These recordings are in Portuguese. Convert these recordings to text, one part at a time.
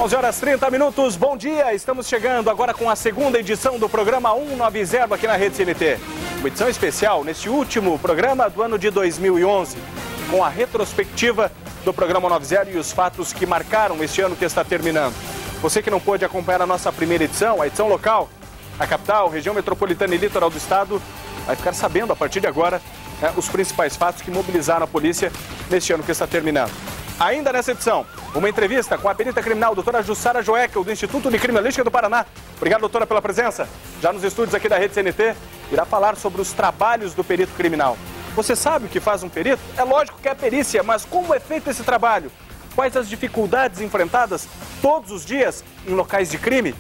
11h30. Bom dia, estamos chegando agora com a segunda edição do programa 190 aqui na Rede CNT. Uma edição especial neste último programa do ano de 2011, com a retrospectiva do programa 190 e os fatos que marcaram este ano que está terminando. Você que não pôde acompanhar a nossa primeira edição, a edição local, a capital, região metropolitana e litoral do estado, vai ficar sabendo a partir de agora os principais fatos que mobilizaram a polícia neste ano que está terminando. Ainda nessa edição, uma entrevista com a perita criminal, doutora Jussara Joeckel, do Instituto de Criminalística do Paraná. Obrigado, doutora, pela presença. Já nos estúdios aqui da Rede CNT, irá falar sobre os trabalhos do perito criminal. Você sabe o que faz um perito? É lógico que é a perícia, mas como é feito esse trabalho? Quais as dificuldades enfrentadas todos os dias em locais de crime?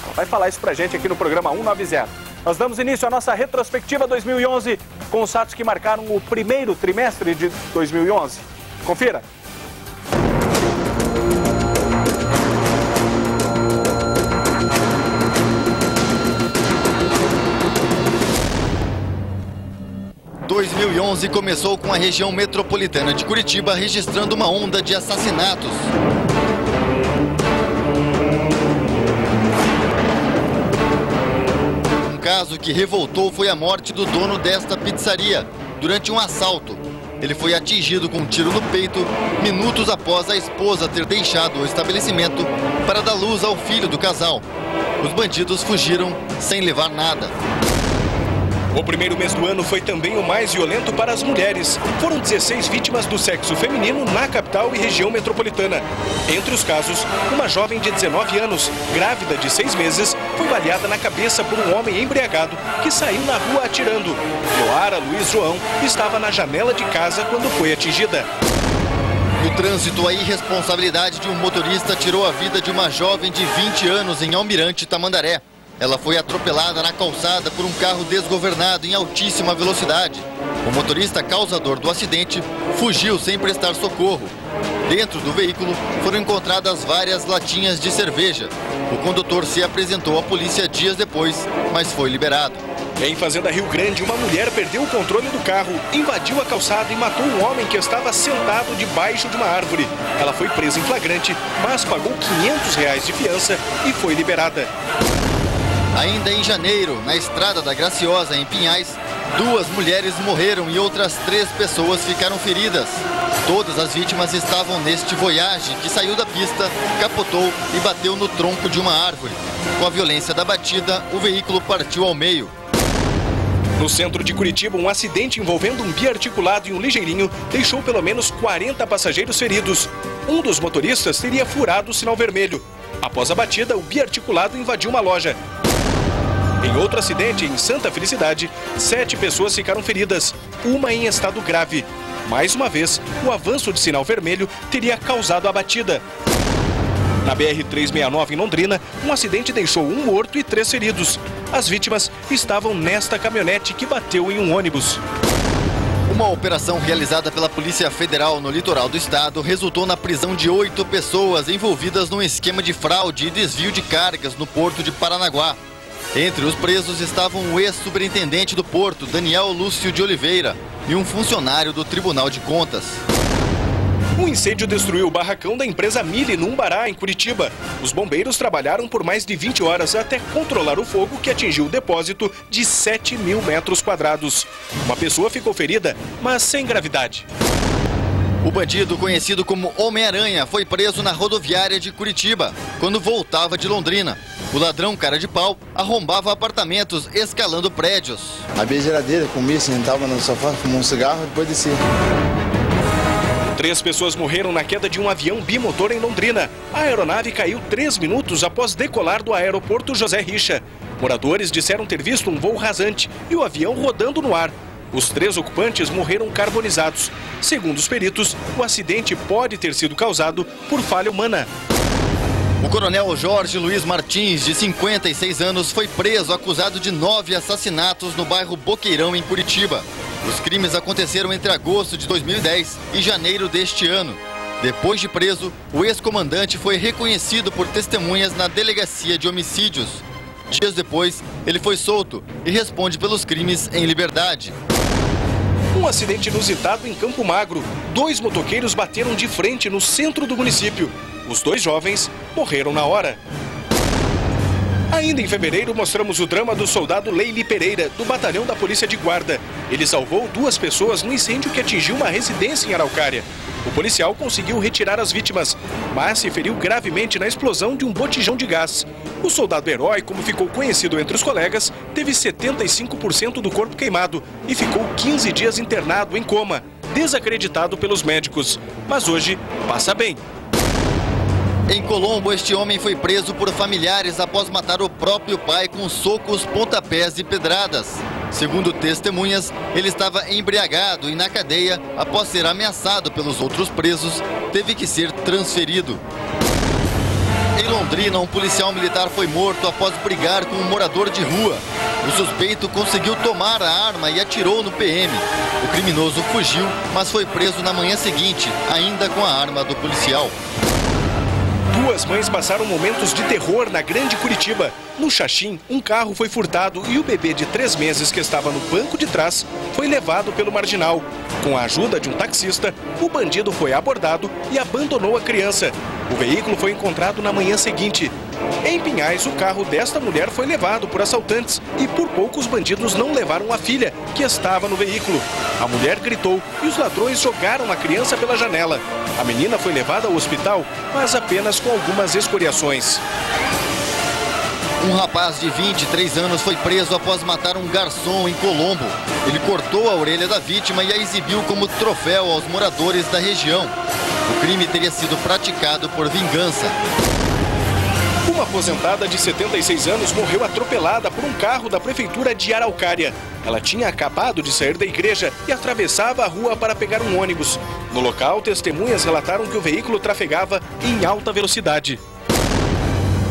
Ela vai falar isso pra gente aqui no programa 190. Nós damos início à nossa retrospectiva 2011 com os fatos que marcaram o primeiro trimestre de 2011. Confira. Em 2011 começou com a região metropolitana de Curitiba registrando uma onda de assassinatos. Um caso que revoltou foi a morte do dono desta pizzaria durante um assalto. Ele foi atingido com um tiro no peito minutos após a esposa ter deixado o estabelecimento para dar luz ao filho do casal. Os bandidos fugiram sem levar nada. O primeiro mês do ano foi também o mais violento para as mulheres. Foram 16 vítimas do sexo feminino na capital e região metropolitana. Entre os casos, uma jovem de 19 anos, grávida de 6 meses, foi baleada na cabeça por um homem embriagado que saiu na rua atirando. Loara Luiz João estava na janela de casa quando foi atingida. No trânsito, a irresponsabilidade de um motorista tirou a vida de uma jovem de 20 anos em Almirante Tamandaré. Ela foi atropelada na calçada por um carro desgovernado em altíssima velocidade. O motorista causador do acidente fugiu sem prestar socorro. Dentro do veículo foram encontradas várias latinhas de cerveja. O condutor se apresentou à polícia dias depois, mas foi liberado. Em Fazenda Rio Grande, uma mulher perdeu o controle do carro, invadiu a calçada e matou um homem que estava sentado debaixo de uma árvore. Ela foi presa em flagrante, mas pagou R$500 de fiança e foi liberada. Ainda em janeiro, na estrada da Graciosa, em Pinhais, 2 mulheres morreram e outras 3 pessoas ficaram feridas. Todas as vítimas estavam neste Voyage, que saiu da pista, capotou e bateu no tronco de uma árvore. Com a violência da batida, o veículo partiu ao meio. No centro de Curitiba, um acidente envolvendo um biarticulado e um ligeirinho deixou pelo menos 40 passageiros feridos. Um dos motoristas teria furado o sinal vermelho. Após a batida, o biarticulado invadiu uma loja. Em outro acidente, em Santa Felicidade, 7 pessoas ficaram feridas, uma em estado grave. Mais uma vez, o avanço de sinal vermelho teria causado a batida. Na BR-369, em Londrina, um acidente deixou 1 morto e 3 feridos. As vítimas estavam nesta caminhonete que bateu em um ônibus. Uma operação realizada pela Polícia Federal no litoral do estado resultou na prisão de 8 pessoas envolvidas num esquema de fraude e desvio de cargas no porto de Paranaguá. Entre os presos estavam o ex-superintendente do porto, Daniel Lúcio de Oliveira, e um funcionário do Tribunal de Contas. Um incêndio destruiu o barracão da empresa Mille, no Umbará, em Curitiba. Os bombeiros trabalharam por mais de 20 horas até controlar o fogo que atingiu o depósito de 7.000 metros quadrados. Uma pessoa ficou ferida, mas sem gravidade. O bandido, conhecido como Homem-Aranha, foi preso na rodoviária de Curitiba, quando voltava de Londrina. O ladrão cara de pau arrombava apartamentos escalando prédios. Abri a geladeira, comia, sentava no sofá, fumava um cigarro e depois descia. 3 pessoas morreram na queda de um avião bimotor em Londrina. A aeronave caiu 3 minutos após decolar do aeroporto José Richa. Moradores disseram ter visto um voo rasante e o avião rodando no ar. Os 3 ocupantes morreram carbonizados. Segundo os peritos, o acidente pode ter sido causado por falha humana. O coronel Jorge Luiz Martins, de 56 anos, foi preso acusado de 9 assassinatos no bairro Boqueirão, em Curitiba. Os crimes aconteceram entre agosto de 2010 e janeiro deste ano. Depois de preso, o ex-comandante foi reconhecido por testemunhas na delegacia de homicídios. Dias depois, ele foi solto e responde pelos crimes em liberdade. Um acidente inusitado em Campo Magro. 2 motoqueiros bateram de frente no centro do município. Os 2 jovens morreram na hora. Ainda em fevereiro, mostramos o drama do soldado Leili Pereira, do batalhão da Polícia de Guarda. Ele salvou 2 pessoas no incêndio que atingiu uma residência em Araucária. O policial conseguiu retirar as vítimas, mas se feriu gravemente na explosão de um botijão de gás. O soldado herói, como ficou conhecido entre os colegas, teve 75% do corpo queimado e ficou 15 dias internado em coma, desacreditado pelos médicos. Mas hoje passa bem. Em Colombo, este homem foi preso por familiares após matar o próprio pai com socos, pontapés e pedradas. Segundo testemunhas, ele estava embriagado e na cadeia, após ser ameaçado pelos outros presos, teve que ser transferido. Em Londrina, um policial militar foi morto após brigar com um morador de rua. O suspeito conseguiu tomar a arma e atirou no PM. O criminoso fugiu, mas foi preso na manhã seguinte, ainda com a arma do policial. 2 mães passaram momentos de terror na Grande Curitiba. No Xaxim, um carro foi furtado e o bebê de 3 meses que estava no banco de trás foi levado pelo marginal. Com a ajuda de um taxista, o bandido foi abordado e abandonou a criança. O veículo foi encontrado na manhã seguinte. Em Pinhais, o carro desta mulher foi levado por assaltantes e por pouco os bandidos não levaram a filha, que estava no veículo. A mulher gritou e os ladrões jogaram a criança pela janela. A menina foi levada ao hospital, mas apenas com algumas escoriações. Um rapaz de 23 anos foi preso após matar um garçom em Colombo. Ele cortou a orelha da vítima e a exibiu como troféu aos moradores da região. O crime teria sido praticado por vingança. Uma aposentada de 76 anos morreu atropelada por um carro da prefeitura de Araucária. Ela tinha acabado de sair da igreja e atravessava a rua para pegar um ônibus. No local, testemunhas relataram que o veículo trafegava em alta velocidade.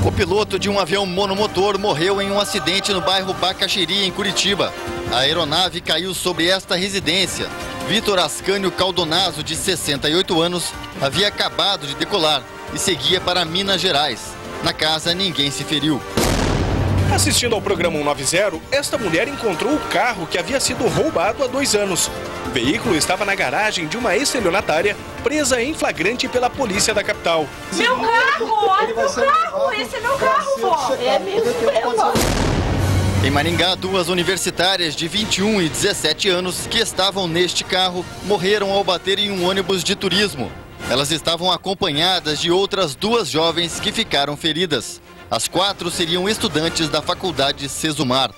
O piloto de um avião monomotor morreu em um acidente no bairro Bacaxiri, em Curitiba. A aeronave caiu sobre esta residência. Vitor Ascânio Caldonazzo, de 68 anos, havia acabado de decolar e seguia para Minas Gerais. Na casa, ninguém se feriu. Assistindo ao programa 190, esta mulher encontrou o carro que havia sido roubado há 2 anos. O veículo estava na garagem de uma estelionatária, presa em flagrante pela polícia da capital. Meu carro, olha meu carro, esse é meu carro, vó. É mesmo. Em Maringá, 2 universitárias de 21 e 17 anos que estavam neste carro morreram ao bater em um ônibus de turismo. Elas estavam acompanhadas de outras 2 jovens que ficaram feridas. As 4 seriam estudantes da Faculdade Sesumar.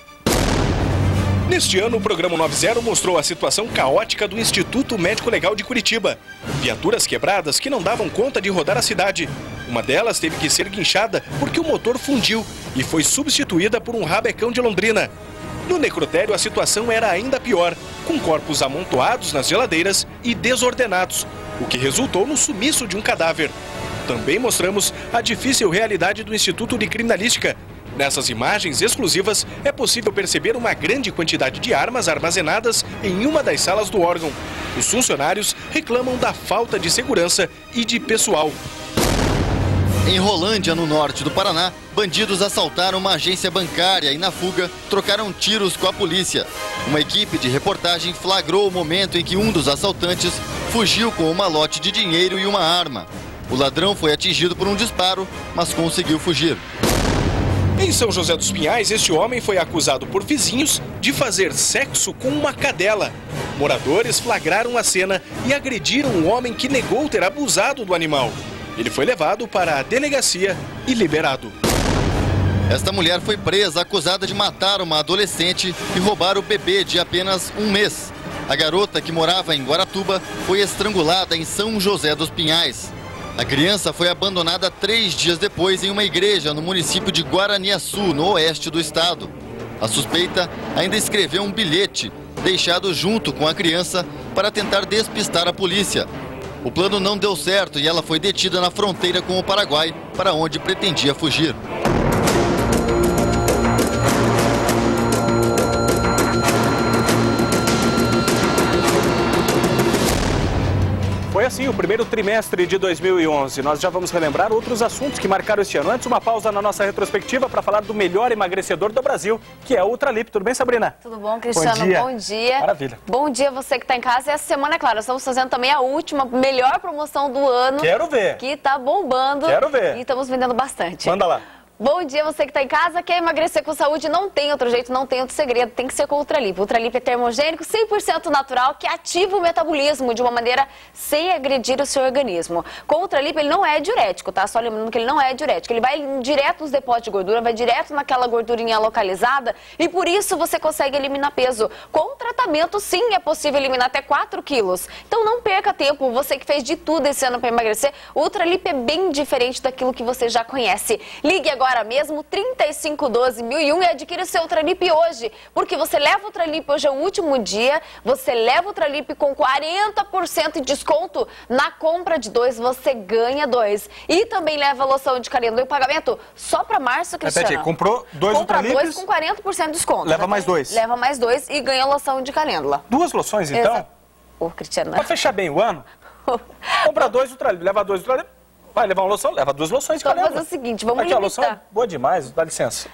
Neste ano, o programa 190 mostrou a situação caótica do Instituto Médico Legal de Curitiba. Viaturas quebradas que não davam conta de rodar a cidade. Uma delas teve que ser guinchada porque o motor fundiu e foi substituída por um rabecão de Londrina. No necrotério, a situação era ainda pior, com corpos amontoados nas geladeiras e desordenados, o que resultou no sumiço de um cadáver. Também mostramos a difícil realidade do Instituto de Criminalística. Nessas imagens exclusivas, é possível perceber uma grande quantidade de armas armazenadas em uma das salas do órgão. Os funcionários reclamam da falta de segurança e de pessoal. Em Rolândia, no norte do Paraná, bandidos assaltaram uma agência bancária e, na fuga, trocaram tiros com a polícia. Uma equipe de reportagem flagrou o momento em que um dos assaltantes fugiu com um malote de dinheiro e uma arma. O ladrão foi atingido por um disparo, mas conseguiu fugir. Em São José dos Pinhais, este homem foi acusado por vizinhos de fazer sexo com uma cadela. Moradores flagraram a cena e agrediram um homem que negou ter abusado do animal. Ele foi levado para a delegacia e liberado. Esta mulher foi presa acusada de matar uma adolescente e roubar o bebê de apenas 1 mês. A garota, que morava em Guaratuba, foi estrangulada em São José dos Pinhais. A criança foi abandonada 3 dias depois em uma igreja no município de Guaraniaçu, no oeste do estado. A suspeita ainda escreveu um bilhete deixado junto com a criança para tentar despistar a polícia. O plano não deu certo e ela foi detida na fronteira com o Paraguai, para onde pretendia fugir. Foi assim aí o primeiro trimestre de 2011. Nós já vamos relembrar outros assuntos que marcaram este ano. Antes, uma pausa na nossa retrospectiva para falar do melhor emagrecedor do Brasil, que é o Ultralip. Tudo bem, Sabrina? Tudo bom, Cristiano? Bom dia. Maravilha. Bom dia você que está em casa. E essa semana, é claro, nós estamos fazendo também a última, melhor promoção do ano. Quero ver. Que está bombando. Quero ver. E estamos vendendo bastante. Manda lá. Bom dia, você que está em casa, quer emagrecer com saúde, não tem outro jeito, não tem outro segredo, tem que ser com o Ultralip. O Ultralip é termogênico, 100% natural, que ativa o metabolismo de uma maneira sem agredir o seu organismo. Com o Ultralip, ele não é diurético, tá? Só lembrando que ele não é diurético. Ele vai direto nos depósitos de gordura, vai direto naquela gordurinha localizada e por isso você consegue eliminar peso. Com o tratamento, sim, é possível eliminar até 4 quilos. Então não perca tempo, você que fez de tudo esse ano para emagrecer, o Ultralip é bem diferente daquilo que você já conhece. Ligue agora mesmo, 3512-1001 e adquira o seu Ultralip hoje, porque você leva o Ultralip, hoje é o último dia, você leva o Ultralip com 40% de desconto, na compra de 2 você ganha 2 e também leva a loção de calêndula e o pagamento só para março, Cristiano. Repete, comprou 2 Ultralips? Compra 2 com 40% de desconto. Leva mais 2. Leva mais 2 e ganha a loção de calêndula. 2 loções então? Ô, Cristiano. Para fechar bem o ano, compra 2 Ultralip, leva 2 Ultralip. Vai levar uma loção, leva 2 loções de calêndula. Vamos fazer o seguinte, vamos aqui, limitar. A loção é boa demais, dá licença.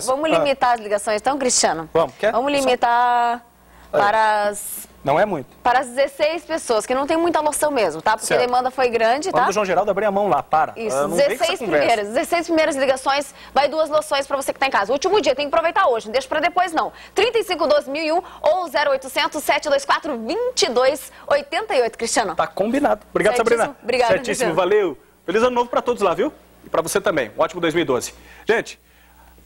Vamos limitar as ligações então, Cristiano? Vamos, quer? Vamos limitar para as... Não é muito. Para as 16 pessoas, que não tem muita loção mesmo, tá? Porque certo. A demanda foi grande, tá? Vamos do João Geraldo abrir a mão lá, para. Isso, 16 primeiras ligações, vai 2 loções para você que tá em casa. Último dia, tem que aproveitar hoje, não deixa para depois não. 3512-1001 ou 0800-724-2288, Cristiano. Tá combinado. Obrigado, certíssimo. Sabrina. Obrigado, certíssimo, valeu. Feliz ano novo para todos lá, viu? E para você também. Um ótimo 2012. Gente,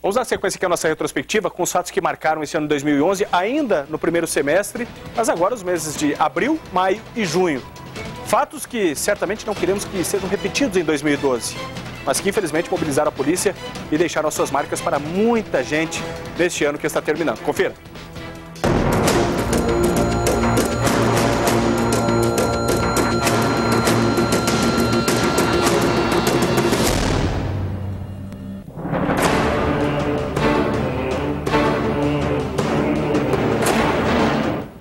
vamos na sequência aqui a nossa retrospectiva com os fatos que marcaram esse ano de 2011, ainda no primeiro semestre, mas agora os meses de abril, maio e junho. Fatos que certamente não queremos que sejam repetidos em 2012, mas que infelizmente mobilizaram a polícia e deixaram as suas marcas para muita gente neste ano que está terminando. Confira.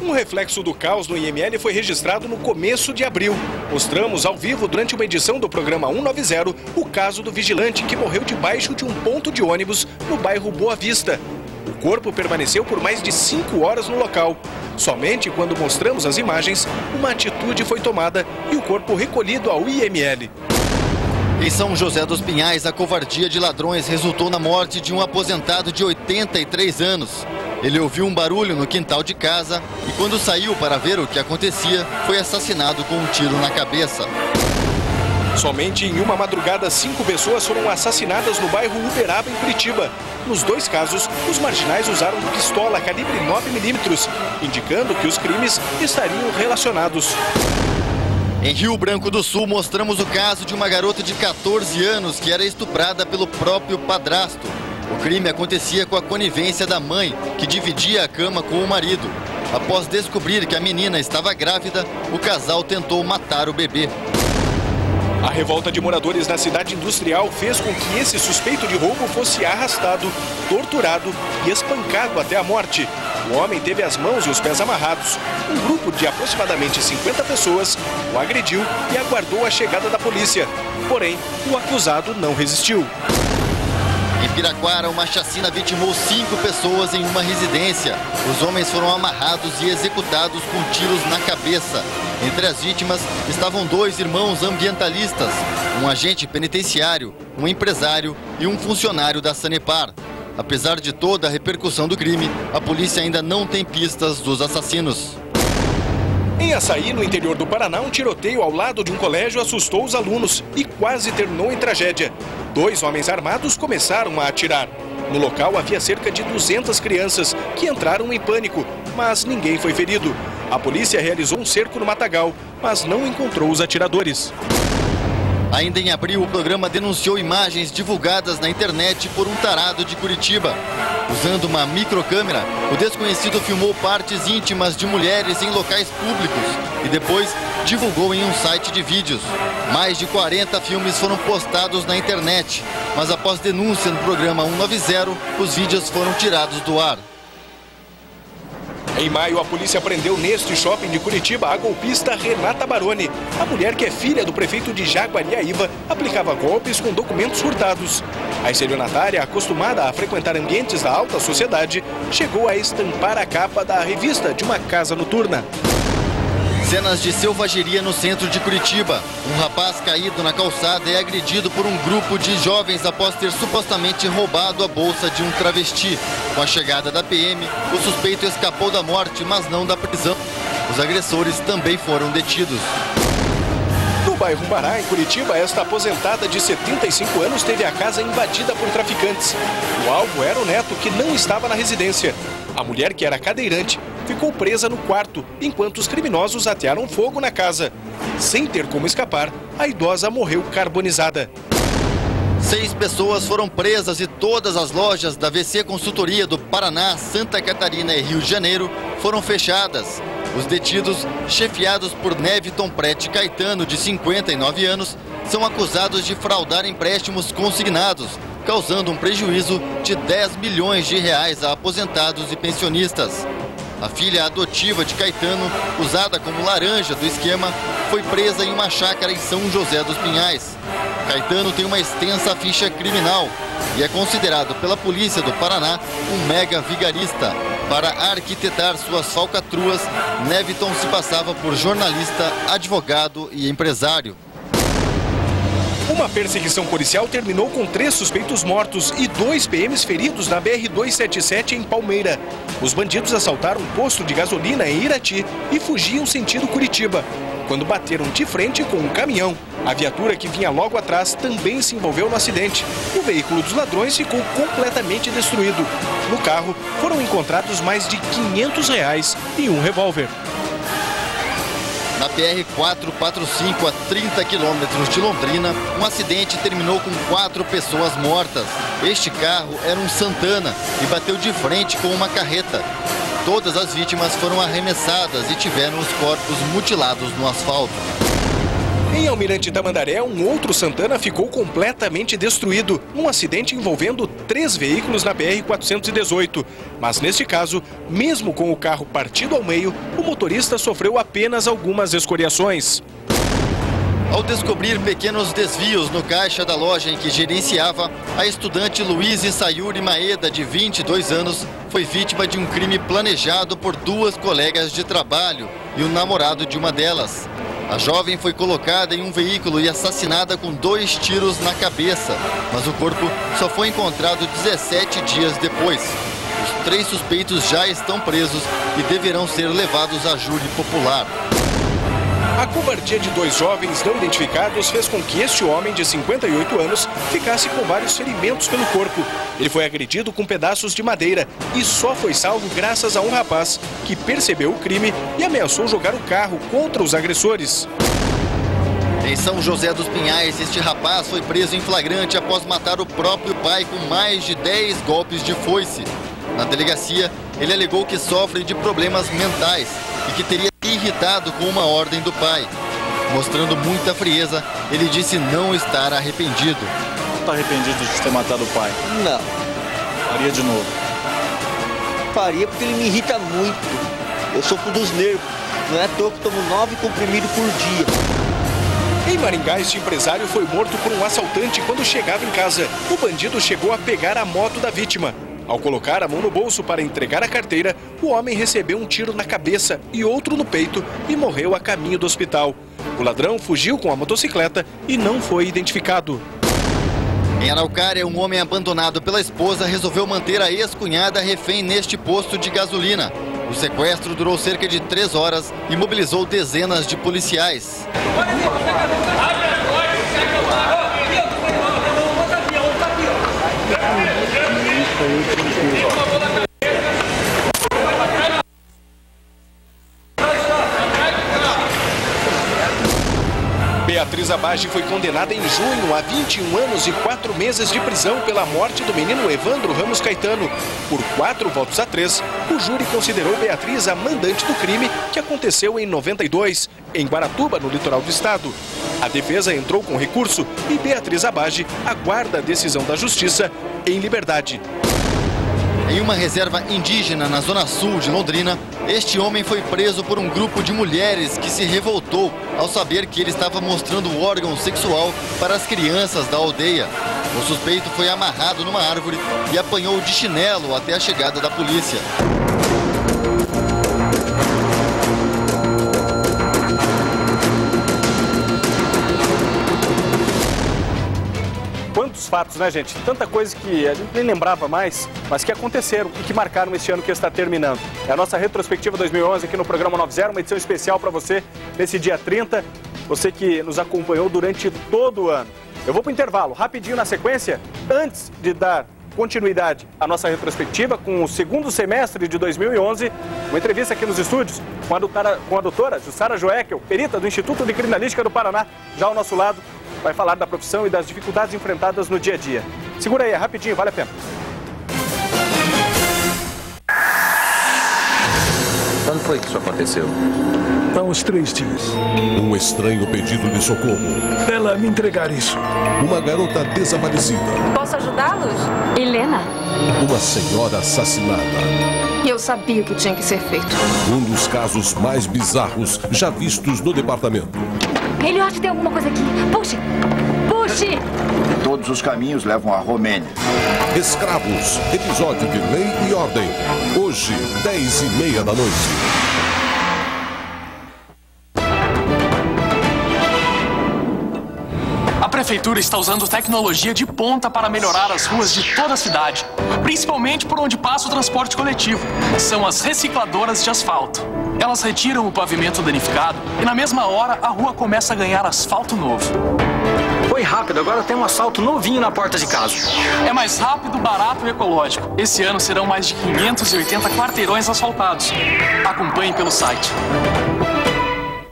O reflexo do caos no IML foi registrado no começo de abril. Mostramos ao vivo, durante uma edição do programa 190, o caso do vigilante que morreu debaixo de um ponto de ônibus no bairro Boa Vista. O corpo permaneceu por mais de 5 horas no local. Somente quando mostramos as imagens, uma atitude foi tomada e o corpo recolhido ao IML. Em São José dos Pinhais, a covardia de ladrões resultou na morte de um aposentado de 83 anos. Ele ouviu um barulho no quintal de casa e, quando saiu para ver o que acontecia, foi assassinado com um tiro na cabeça. Somente em uma madrugada, 5 pessoas foram assassinadas no bairro Uberaba, em Curitiba. Nos 2 casos, os marginais usaram pistola calibre 9mm, indicando que os crimes estariam relacionados. Em Rio Branco do Sul, mostramos o caso de uma garota de 14 anos que era estuprada pelo próprio padrasto. O crime acontecia com a conivência da mãe, que dividia a cama com o marido. Após descobrir que a menina estava grávida, o casal tentou matar o bebê. A revolta de moradores na cidade industrial fez com que esse suspeito de roubo fosse arrastado, torturado e espancado até a morte. O homem teve as mãos e os pés amarrados. Um grupo de aproximadamente 50 pessoas o agrediu e aguardou a chegada da polícia. Porém, o acusado não resistiu. Em Piraquara, uma chacina vitimou 5 pessoas em uma residência. Os homens foram amarrados e executados com tiros na cabeça. Entre as vítimas estavam 2 irmãos ambientalistas, um agente penitenciário, um empresário e um funcionário da Sanepar. Apesar de toda a repercussão do crime, a polícia ainda não tem pistas dos assassinos. Em Açaí, no interior do Paraná, um tiroteio ao lado de um colégio assustou os alunos e quase terminou em tragédia. 2 homens armados começaram a atirar. No local havia cerca de 200 crianças que entraram em pânico, mas ninguém foi ferido. A polícia realizou um cerco no matagal, mas não encontrou os atiradores. Ainda em abril, o programa denunciou imagens divulgadas na internet por um tarado de Curitiba. Usando uma microcâmera, o desconhecido filmou partes íntimas de mulheres em locais públicos e depois divulgou em um site de vídeos. Mais de 40 filmes foram postados na internet, mas após denúncia no programa 190, os vídeos foram tirados do ar. Em maio, a polícia prendeu neste shopping de Curitiba a golpista Renata Baroni. A mulher, que é filha do prefeito de Jaguariaíva, aplicava golpes com documentos furtados. A estelionatária, acostumada a frequentar ambientes da alta sociedade, chegou a estampar a capa da revista de uma casa noturna. Cenas de selvageria no centro de Curitiba. Um rapaz caído na calçada é agredido por um grupo de jovens após ter supostamente roubado a bolsa de um travesti. Com a chegada da PM, o suspeito escapou da morte, mas não da prisão. Os agressores também foram detidos. No bairro Mará, em Curitiba, esta aposentada de 75 anos teve a casa invadida por traficantes. O alvo era o neto, que não estava na residência. A mulher, que era cadeirante, ficou presa no quarto, enquanto os criminosos atearam fogo na casa. Sem ter como escapar, a idosa morreu carbonizada. 6 pessoas foram presas e todas as lojas da VC Consultoria do Paraná, Santa Catarina e Rio de Janeiro foram fechadas. Os detidos, chefiados por Neviton Prete Caetano, de 59 anos, são acusados de fraudar empréstimos consignados, causando um prejuízo de 10 milhões de reais a aposentados e pensionistas. A filha adotiva de Caetano, usada como laranja do esquema, foi presa em uma chácara em São José dos Pinhais. Caetano tem uma extensa ficha criminal e é considerado pela polícia do Paraná um mega vigarista. Para arquitetar suas falcatruas, Neviton se passava por jornalista, advogado e empresário. Uma perseguição policial terminou com 3 suspeitos mortos e 2 PMs feridos na BR-277 em Palmeira. Os bandidos assaltaram um posto de gasolina em Irati e fugiam sentido Curitiba, quando bateram de frente com um caminhão. A viatura, que vinha logo atrás, também se envolveu no acidente. O veículo dos ladrões ficou completamente destruído. No carro foram encontrados mais de R$500 e um revólver. Na BR-445, a 30 quilômetros de Londrina, um acidente terminou com 4 pessoas mortas. Este carro era um Santana e bateu de frente com uma carreta. Todas as vítimas foram arremessadas e tiveram os corpos mutilados no asfalto. Em Almirante Tamandaré, um outro Santana ficou completamente destruído num acidente envolvendo 3 veículos na BR-418. Mas neste caso, mesmo com o carro partido ao meio, o motorista sofreu apenas algumas escoriações. Ao descobrir pequenos desvios no caixa da loja em que gerenciava, a estudante Luíse Sayuri Maeda, de 22 anos, foi vítima de um crime planejado por 2 colegas de trabalho e o namorado de uma delas. A jovem foi colocada em um veículo e assassinada com 2 tiros na cabeça, mas o corpo só foi encontrado 17 dias depois. Os 3 suspeitos já estão presos e deverão ser levados a júri popular. A covardia de 2 jovens não identificados fez com que este homem, de 58 anos, ficasse com vários ferimentos pelo corpo. Ele foi agredido com pedaços de madeira e só foi salvo graças a um rapaz que percebeu o crime e ameaçou jogar o carro contra os agressores. Em São José dos Pinhais, este rapaz foi preso em flagrante após matar o próprio pai com mais de 10 golpes de foice. Na delegacia, ele alegou que sofre de problemas mentais e que teria irritado com uma ordem do pai. Mostrando muita frieza, ele disse não estar arrependido. Não está arrependido de ter matado o pai? Não. Faria de novo? Faria porque ele me irrita muito. Eu sofro dos nervos. Não é à toa que tomo 9 comprimidos por dia. Em Maringá, este empresário foi morto por um assaltante quando chegava em casa. O bandido chegou a pegar a moto da vítima. Ao colocar a mão no bolso para entregar a carteira, o homem recebeu um tiro na cabeça e outro no peito e morreu a caminho do hospital. O ladrão fugiu com a motocicleta e não foi identificado. Em Araucária, um homem abandonado pela esposa resolveu manter a ex-cunhada refém neste posto de gasolina. O sequestro durou cerca de 3 horas e mobilizou dezenas de policiais. Beatriz Abage foi condenada em junho a 21 anos e 4 meses de prisão pela morte do menino Evandro Ramos Caetano. Por 4 votos a 3, o júri considerou Beatriz a mandante do crime que aconteceu em 92, em Guaratuba, no litoral do estado. A defesa entrou com recurso e Beatriz Abage aguarda a decisão da justiça em liberdade. Em uma reserva indígena na zona sul de Londrina, este homem foi preso por um grupo de mulheres que se revoltou ao saber que ele estava mostrando o órgão sexual para as crianças da aldeia. O suspeito foi amarrado numa árvore e apanhou de chinelo até a chegada da polícia. Quantos fatos, né, gente? Tanta coisa que a gente nem lembrava mais, mas que aconteceram e que marcaram esse ano que está terminando. É a nossa retrospectiva 2011 aqui no programa 90, uma edição especial para você nesse dia 30, você que nos acompanhou durante todo o ano. Eu vou para o intervalo, rapidinho na sequência, antes de dar continuidade à nossa retrospectiva com o segundo semestre de 2011, uma entrevista aqui nos estúdios com a doutora Jussara Joeckel, perita do Instituto de Criminalística do Paraná, já ao nosso lado, vai falar da profissão e das dificuldades enfrentadas no dia a dia. Segura aí, é rapidinho, vale a pena. Quando foi que isso aconteceu? Há uns 3 dias. Um estranho pedido de socorro. Ela me entregar isso. Uma garota desaparecida. Posso ajudá-los? Helena. Uma senhora assassinada. Eu sabia que tinha que ser feito. Um dos casos mais bizarros já vistos no departamento. Elliot, tem alguma coisa aqui. Puxe! Puxe! Todos os caminhos levam à Romênia. Escravos, episódio de Lei e Ordem. Hoje, 10h30 da noite. A prefeitura está usando tecnologia de ponta para melhorar as ruas de toda a cidade, principalmente por onde passa o transporte coletivo. São as recicladoras de asfalto. Elas retiram o pavimento danificado e na mesma hora a rua começa a ganhar asfalto novo. Foi rápido, agora tem um asfalto novinho na porta de casa. É mais rápido, barato e ecológico. Esse ano serão mais de 580 quarteirões asfaltados. Acompanhe pelo site.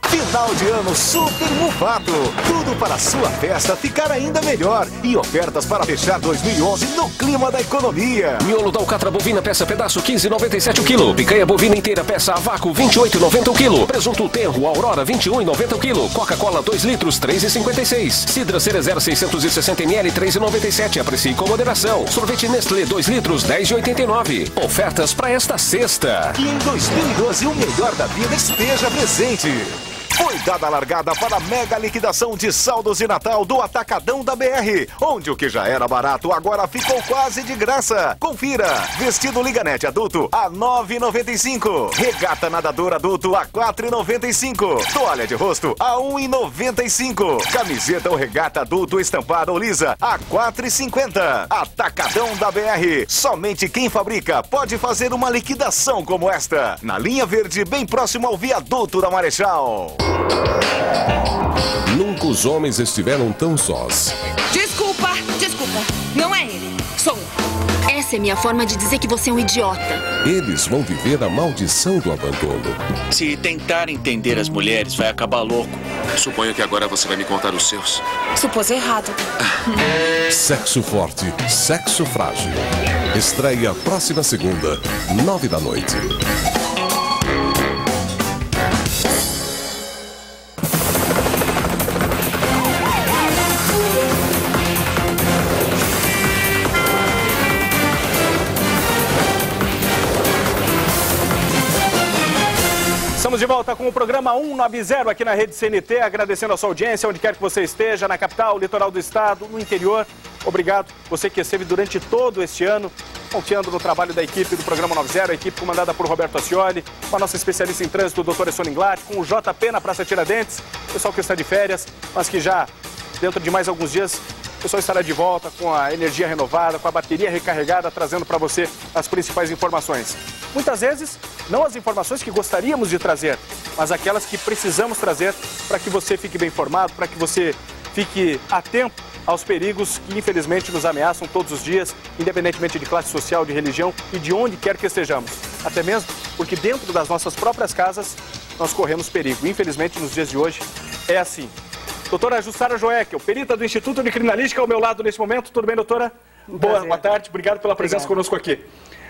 Final de ano Super Mufato. Tudo para a sua festa ficar ainda melhor. E ofertas para fechar 2011 no clima da economia. Miolo da alcatra bovina peça pedaço 15,97 o quilo. Picanha bovina inteira peça a vácuo 28,90 o quilo. Presunto Tenro Aurora 21,90 o quilo. Coca-Cola 2 litros 3,56. Cidra Cerezer 660 ml 3,97. Aprecie com moderação. Sorvete Nestlé 2 litros 10,89. Ofertas para esta sexta. E em 2012 o melhor da vida esteja presente. Foi dada a largada para a mega liquidação de saldos de Natal do Atacadão da BR, onde o que já era barato agora ficou quase de graça. Confira: vestido Liganete adulto a R$ 9,95, regata nadador adulto a R$ 4,95, toalha de rosto a R$ 1,95, camiseta ou regata adulto estampada ou lisa a R$ 4,50. Atacadão da BR, somente quem fabrica pode fazer uma liquidação como esta. Na linha verde, bem próximo ao viaduto da Marechal. Nunca os homens estiveram tão sós. Desculpa. Não é ele. Sou eu. Essa é minha forma de dizer que você é um idiota. Eles vão viver a maldição do abandono. Se tentar entender as mulheres, vai acabar louco. Suponho que agora você vai me contar os seus. Supôs errado. Sexo forte, sexo frágil. Estreia próxima segunda, 9 da noite. Estamos de volta com o programa 190 aqui na Rede CNT, agradecendo a sua audiência, onde quer que você esteja, na capital, litoral do estado, no interior. Obrigado, você que esteve durante todo este ano, confiando no trabalho da equipe do programa 90, a equipe comandada por Roberto Ascioli, com a nossa especialista em trânsito, doutora Sônia Inglat, com o JP na Praça Tiradentes, o pessoal que está de férias, mas que já, dentro de mais alguns dias, o pessoal estará de volta com a energia renovada, com a bateria recarregada, trazendo para você as principais informações. Muitas vezes, não as informações que gostaríamos de trazer, mas aquelas que precisamos trazer para que você fique bem informado, para que você fique atento aos perigos que infelizmente nos ameaçam todos os dias, independentemente de classe social, de religião e de onde quer que estejamos. Até mesmo porque dentro das nossas próprias casas nós corremos perigo. Infelizmente, nos dias de hoje, é assim. Doutora Jussara Joeckel, perita do Instituto de Criminalística, ao meu lado nesse momento. Tudo bem, doutora? Boa tarde, obrigado pela presença conosco aqui.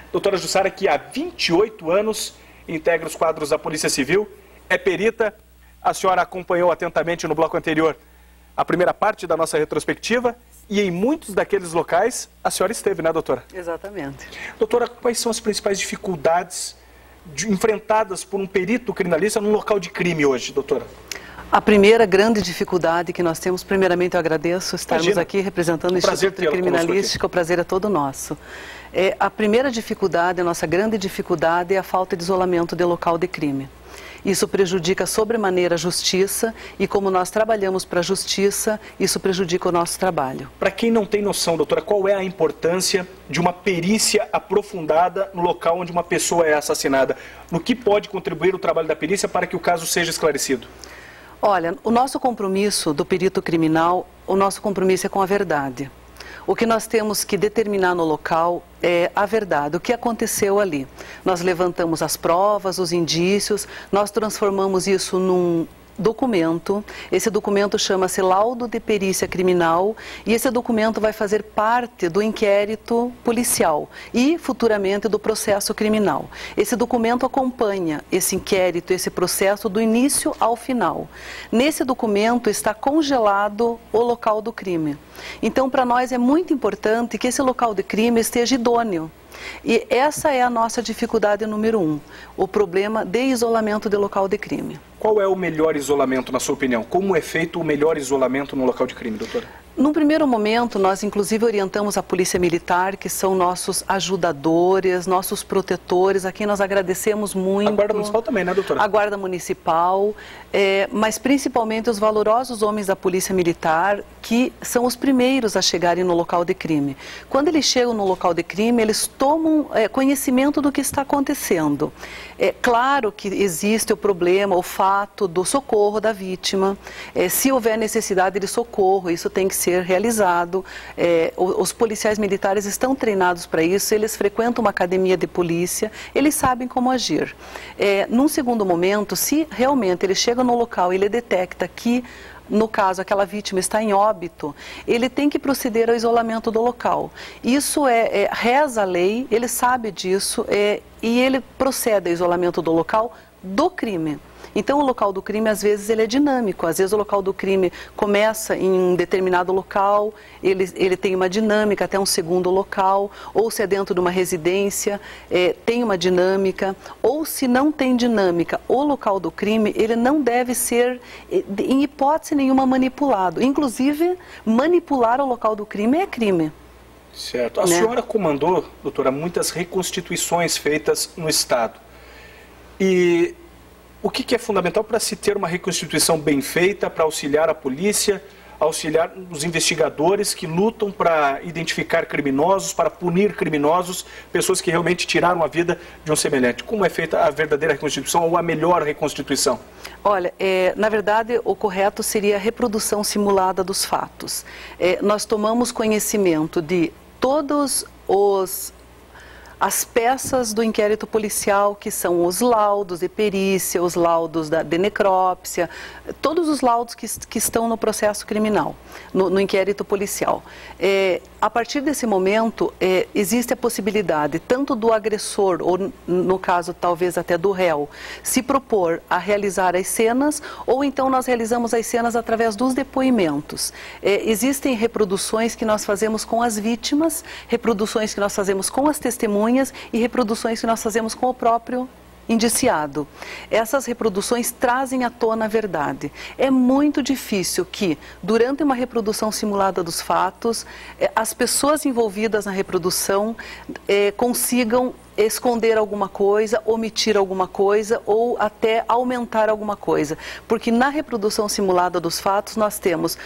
Doutora Jussara, que há 28 anos integra os quadros da Polícia Civil, é perita. A senhora acompanhou atentamente no bloco anterior a primeira parte da nossa retrospectiva e em muitos daqueles locais a senhora esteve, né, doutora? Exatamente. Doutora, quais são as principais dificuldades enfrentadas por um perito criminalista num local de crime hoje, doutora? A primeira grande dificuldade que nós temos, primeiramente eu agradeço estarmos aqui representando o Instituto Criminalístico, o prazer é todo nosso. A primeira dificuldade, a nossa grande dificuldade é a falta de isolamento de local de crime. Isso prejudica sobremaneira a justiça e como nós trabalhamos para a justiça, isso prejudica o nosso trabalho. Para quem não tem noção, doutora, qual é a importância de uma perícia aprofundada no local onde uma pessoa é assassinada? No que pode contribuir o trabalho da perícia para que o caso seja esclarecido? Olha, o nosso compromisso do perito criminal, o nosso compromisso é com a verdade. O que nós temos que determinar no local é a verdade, o que aconteceu ali. Nós levantamos as provas, os indícios, nós transformamos isso num documento. Esse documento chama-se Laudo de Perícia Criminal e esse documento vai fazer parte do inquérito policial e futuramente do processo criminal. Esse documento acompanha esse inquérito, esse processo do início ao final. Nesse documento está congelado o local do crime. Então, para nós é muito importante que esse local de crime esteja idôneo. E essa é a nossa dificuldade número 1, o problema de isolamento de local de crime. Qual é o melhor isolamento, na sua opinião? Como é feito o melhor isolamento no local de crime, doutora? Num primeiro momento, nós inclusive orientamos a Polícia Militar, que são nossos ajudadores, nossos protetores, a quem nós agradecemos muito. A Guarda Municipal também, né, doutora? A Guarda Municipal, mas principalmente os valorosos homens da Polícia Militar, que são os primeiros a chegarem no local de crime. Quando eles chegam no local de crime, eles tomam conhecimento do que está acontecendo. É claro que existe o problema, o fato do socorro da vítima, se houver necessidade de socorro, isso tem que ser realizado. Os policiais militares estão treinados para isso, eles frequentam uma academia de polícia, eles sabem como agir. Num segundo momento, se realmente ele chega no local e ele detecta que, no caso, aquela vítima está em óbito, ele tem que proceder ao isolamento do local. Isso reza a lei, ele sabe disso e ele procede ao isolamento do local do crime. Então, o local do crime, às vezes, ele é dinâmico. Às vezes, o local do crime começa em um determinado local, ele tem uma dinâmica até um segundo local, ou se é dentro de uma residência, tem uma dinâmica, ou se não tem dinâmica, o local do crime, ele não deve ser, em hipótese nenhuma, manipulado. Inclusive, manipular o local do crime é crime. Certo. A senhora comandou, doutora, muitas reconstituições feitas no Estado. E o que é fundamental para se ter uma reconstituição bem feita, para auxiliar a polícia, auxiliar os investigadores que lutam para identificar criminosos, para punir criminosos, pessoas que realmente tiraram a vida de um semelhante? Como é feita a verdadeira reconstituição ou a melhor reconstituição? Olha, na verdade, o correto seria a reprodução simulada dos fatos. Nós tomamos conhecimento de todos as peças do inquérito policial, que são os laudos de perícia, os laudos de necrópsia, todos os laudos que estão no processo criminal, no inquérito policial. A partir desse momento, existe a possibilidade, tanto do agressor, ou no caso talvez até do réu, se propor a realizar as cenas, ou então nós realizamos as cenas através dos depoimentos. Existem reproduções que nós fazemos com as vítimas, reproduções que nós fazemos com as testemunhas, e reproduções que nós fazemos com o próprio indiciado. Essas reproduções trazem à tona a verdade. É muito difícil que, durante uma reprodução simulada dos fatos, as pessoas envolvidas na reprodução consigam esconder alguma coisa, omitir alguma coisa ou até aumentar alguma coisa. Porque na reprodução simulada dos fatos nós temos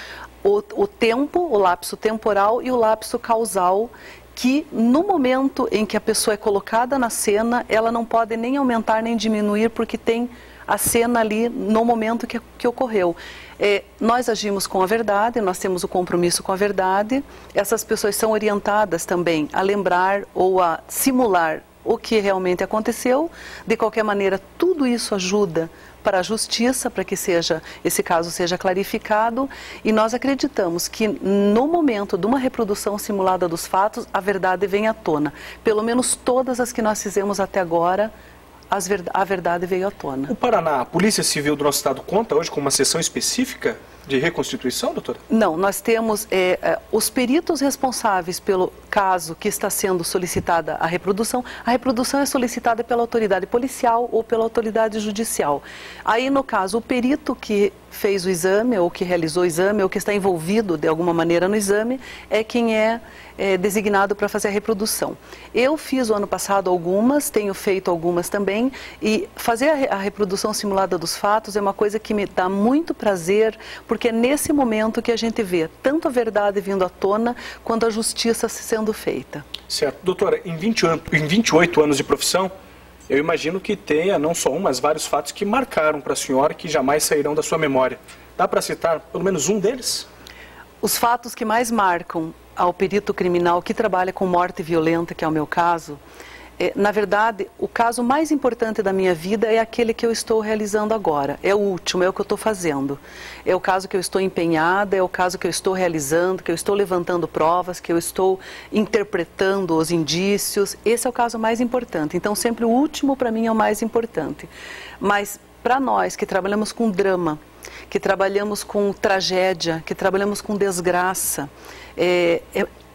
o tempo, o lapso temporal e o lapso causal, que no momento em que a pessoa é colocada na cena, ela não pode nem aumentar nem diminuir, porque tem a cena ali no momento que ocorreu. Nós agimos com a verdade, nós temos o compromisso com a verdade, essas pessoas são orientadas também a lembrar ou a simular o que realmente aconteceu. De qualquer maneira, tudo isso ajuda para a justiça, para que esse caso seja clarificado, e nós acreditamos que no momento de uma reprodução simulada dos fatos, a verdade vem à tona. Pelo menos todas as que nós fizemos até agora a verdade veio à tona. O Paraná, a Polícia Civil do nosso estado conta hoje com uma seção específica de reconstituição, doutora? Não, nós temos os peritos responsáveis pelo caso que está sendo solicitada a reprodução. A reprodução é solicitada pela autoridade policial ou pela autoridade judicial. Aí, no caso, o perito que fez o exame, ou que realizou o exame, ou que está envolvido de alguma maneira no exame, é quem é designado para fazer a reprodução. Eu fiz o ano passado algumas, tenho feito algumas também, e fazer a reprodução simulada dos fatos é uma coisa que me dá muito prazer, porque é nesse momento que a gente vê tanto a verdade vindo à tona, quanto a justiça sendo feita. Certo. Doutora, em 28 anos de profissão, eu imagino que tenha não só um, mas vários fatos que marcaram para a senhora, que jamais sairão da sua memória. Dá para citar pelo menos um deles? Os fatos que mais marcam ao perito criminal que trabalha com morte violenta, que é o meu caso, na verdade, o caso mais importante da minha vida é aquele que eu estou realizando agora. É o último, é o que eu estou fazendo. É o caso que eu estou empenhada, é o caso que eu estou realizando, que eu estou levantando provas, que eu estou interpretando os indícios. Esse é o caso mais importante. Então, sempre o último, para mim, é o mais importante. Mas, para nós que trabalhamos com drama, que trabalhamos com tragédia, que trabalhamos com desgraça,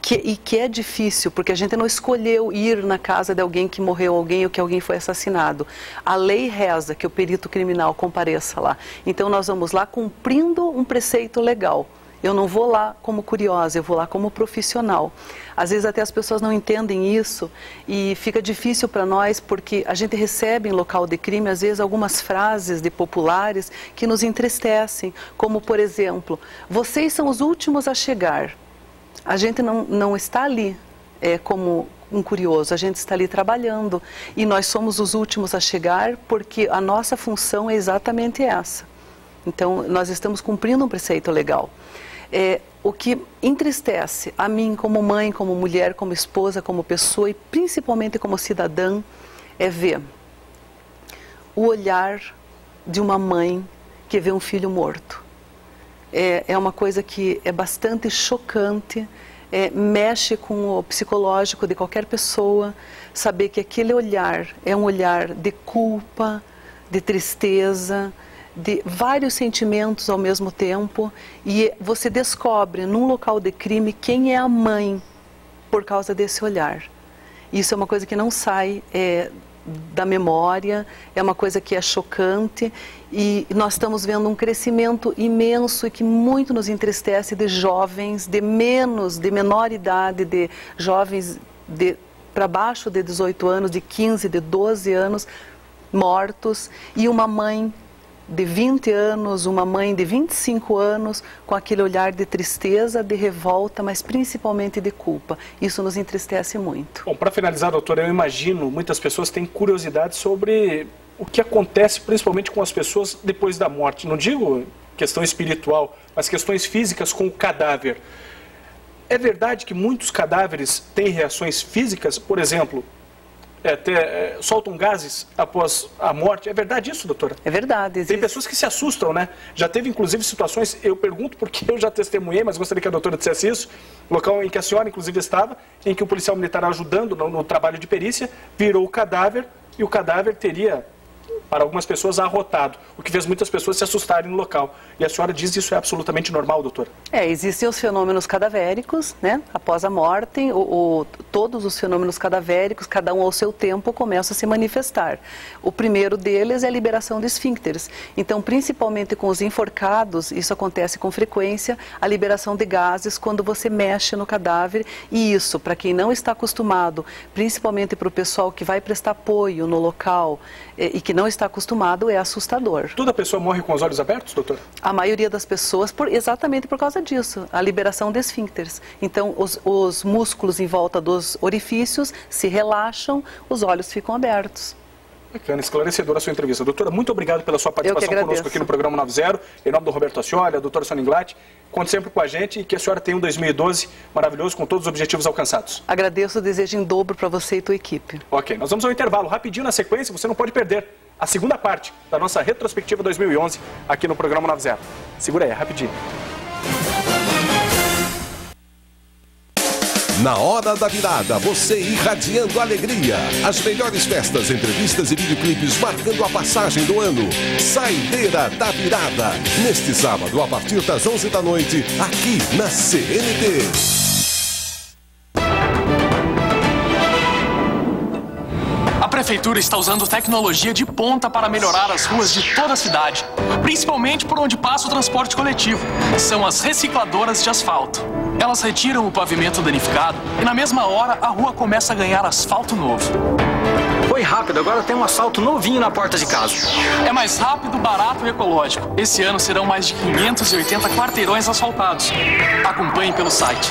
que é difícil, porque a gente não escolheu ir na casa de alguém que morreu, alguém ou que alguém foi assassinado. A lei reza que o perito criminal compareça lá. Então nós vamos lá cumprindo um preceito legal. Eu não vou lá como curiosa, eu vou lá como profissional. Às vezes até as pessoas não entendem isso e fica difícil para nós porque a gente recebe em local de crime, às vezes, algumas frases de populares que nos entristecem, como, por exemplo, vocês são os últimos a chegar. A gente não está ali como um curioso, a gente está ali trabalhando e nós somos os últimos a chegar porque a nossa função é exatamente essa. Então, nós estamos cumprindo um preceito legal. O que entristece a mim como mãe, como mulher, como esposa, como pessoa e principalmente como cidadã é ver o olhar de uma mãe que vê um filho morto. É uma coisa que é bastante chocante, mexe com o psicológico de qualquer pessoa, saber que aquele olhar é um olhar de culpa, de tristeza, de vários sentimentos ao mesmo tempo, e você descobre num local de crime quem é a mãe por causa desse olhar. Isso é uma coisa que não sai da memória, é uma coisa que é chocante e nós estamos vendo um crescimento imenso e que muito nos entristece de jovens de menor idade, de jovens para baixo de 18 anos, de 15, de 12 anos mortos e uma mãe de 20 anos, uma mãe de 25 anos, com aquele olhar de tristeza, de revolta, mas principalmente de culpa. Isso nos entristece muito. Bom, para finalizar, doutora, eu imagino, muitas pessoas têm curiosidade sobre o que acontece principalmente com as pessoas depois da morte. Não digo questão espiritual, mas questões físicas com o cadáver. É verdade que muitos cadáveres têm reações físicas, por exemplo, soltam gases após a morte. É verdade isso, doutora? É verdade. Existe. Tem pessoas que se assustam, né? Já teve, inclusive, situações, eu pergunto porque eu já testemunhei, mas gostaria que a doutora dissesse isso, local em que a senhora, inclusive, estava, em que o policial militar ajudando no trabalho de perícia, virou o cadáver e o cadáver teria, para algumas pessoas, arrotado, o que fez muitas pessoas se assustarem no local. E a senhora diz que isso é absolutamente normal, doutora? Existem os fenômenos cadavéricos, né? Após a morte, todos os fenômenos cadavéricos, cada um ao seu tempo, começam a se manifestar. O primeiro deles é a liberação de esfíncteres. Então, principalmente com os enforcados, isso acontece com frequência, a liberação de gases quando você mexe no cadáver. E isso, para quem não está acostumado, principalmente para o pessoal que vai prestar apoio no local e que não está acostumado, é assustador. Toda pessoa morre com os olhos abertos, doutor? A maioria das pessoas, exatamente por causa disso, a liberação de esfíncteres. Então, os músculos em volta dos orifícios se relaxam, os olhos ficam abertos. Bacana, esclarecedora a sua entrevista. Doutora, muito obrigado pela sua participação conosco aqui no programa 90. Em nome do Roberto Ascioli, a doutora Sônia Inglatti. Conte sempre com a gente e que a senhora tenha um 2012 maravilhoso com todos os objetivos alcançados. Agradeço, desejo em dobro para você e tua equipe. Ok, nós vamos ao intervalo. Rapidinho na sequência, você não pode perder a segunda parte da nossa retrospectiva 2011 aqui no programa 90. Segura aí, rapidinho. Na hora da virada, você irradiando alegria. As melhores festas, entrevistas e videoclipes marcando a passagem do ano. Saideira da Virada. Neste sábado, a partir das 11 da noite, aqui na CNT. A Prefeitura está usando tecnologia de ponta para melhorar as ruas de toda a cidade, principalmente por onde passa o transporte coletivo. São as recicladoras de asfalto. Elas retiram o pavimento danificado e na mesma hora a rua começa a ganhar asfalto novo. Foi rápido, agora tem um asfalto novinho na porta de casa. É mais rápido, barato e ecológico. Esse ano serão mais de 580 quarteirões asfaltados. Acompanhe pelo site.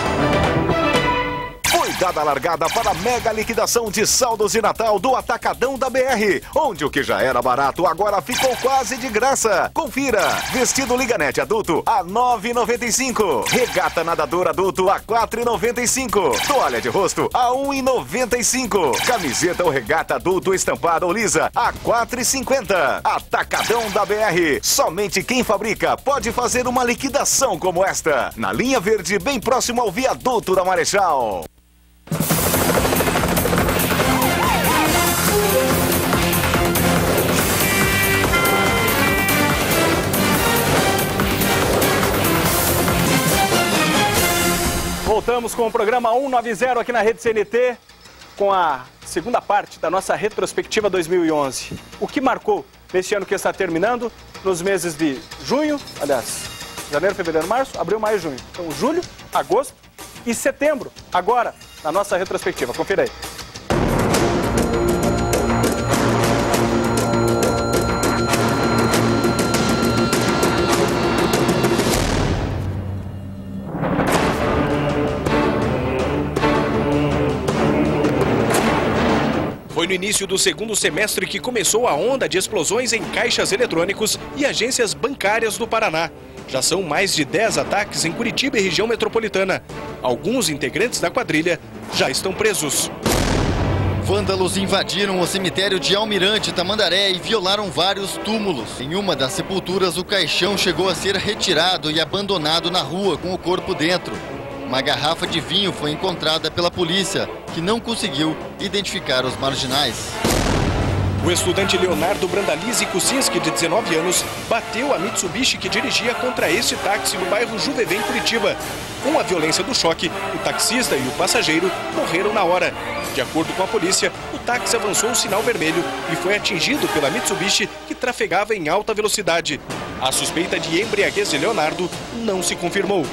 Foi dada a largada para a mega liquidação de saldos de Natal do Atacadão da BR, onde o que já era barato agora ficou quase de graça. Confira: vestido Liganete adulto a R$ 9,95, regata nadador adulto a R$ 4,95, toalha de rosto a R$ 1,95, camiseta ou regata adulto estampada ou lisa a R$ 4,50. Atacadão da BR, somente quem fabrica pode fazer uma liquidação como esta. Na linha verde, bem próximo ao viaduto da Marechal. Voltamos com o programa 190 aqui na Rede CNT, com a segunda parte da nossa retrospectiva 2011. O que marcou neste ano que está terminando, nos meses de junho, aliás, janeiro, fevereiro, março, abril, maio e junho. Então, julho, agosto e setembro, agora, na nossa retrospectiva. Confira aí. Foi no início do segundo semestre que começou a onda de explosões em caixas eletrônicos e agências bancárias do Paraná. Já são mais de 10 ataques em Curitiba e região metropolitana. Alguns integrantes da quadrilha já estão presos. Vândalos invadiram o cemitério de Almirante, Tamandaré, e violaram vários túmulos. Em uma das sepulturas, o caixão chegou a ser retirado e abandonado na rua com o corpo dentro. Uma garrafa de vinho foi encontrada pela polícia, que não conseguiu identificar os marginais. O estudante Leonardo Brandalize Kucinski, de 19 anos, bateu a Mitsubishi que dirigia contra este táxi no bairro Juvevê, Curitiba. Com a violência do choque, o taxista e o passageiro morreram na hora. De acordo com a polícia, o táxi avançou o sinal vermelho e foi atingido pela Mitsubishi, que trafegava em alta velocidade. A suspeita de embriaguez de Leonardo não se confirmou.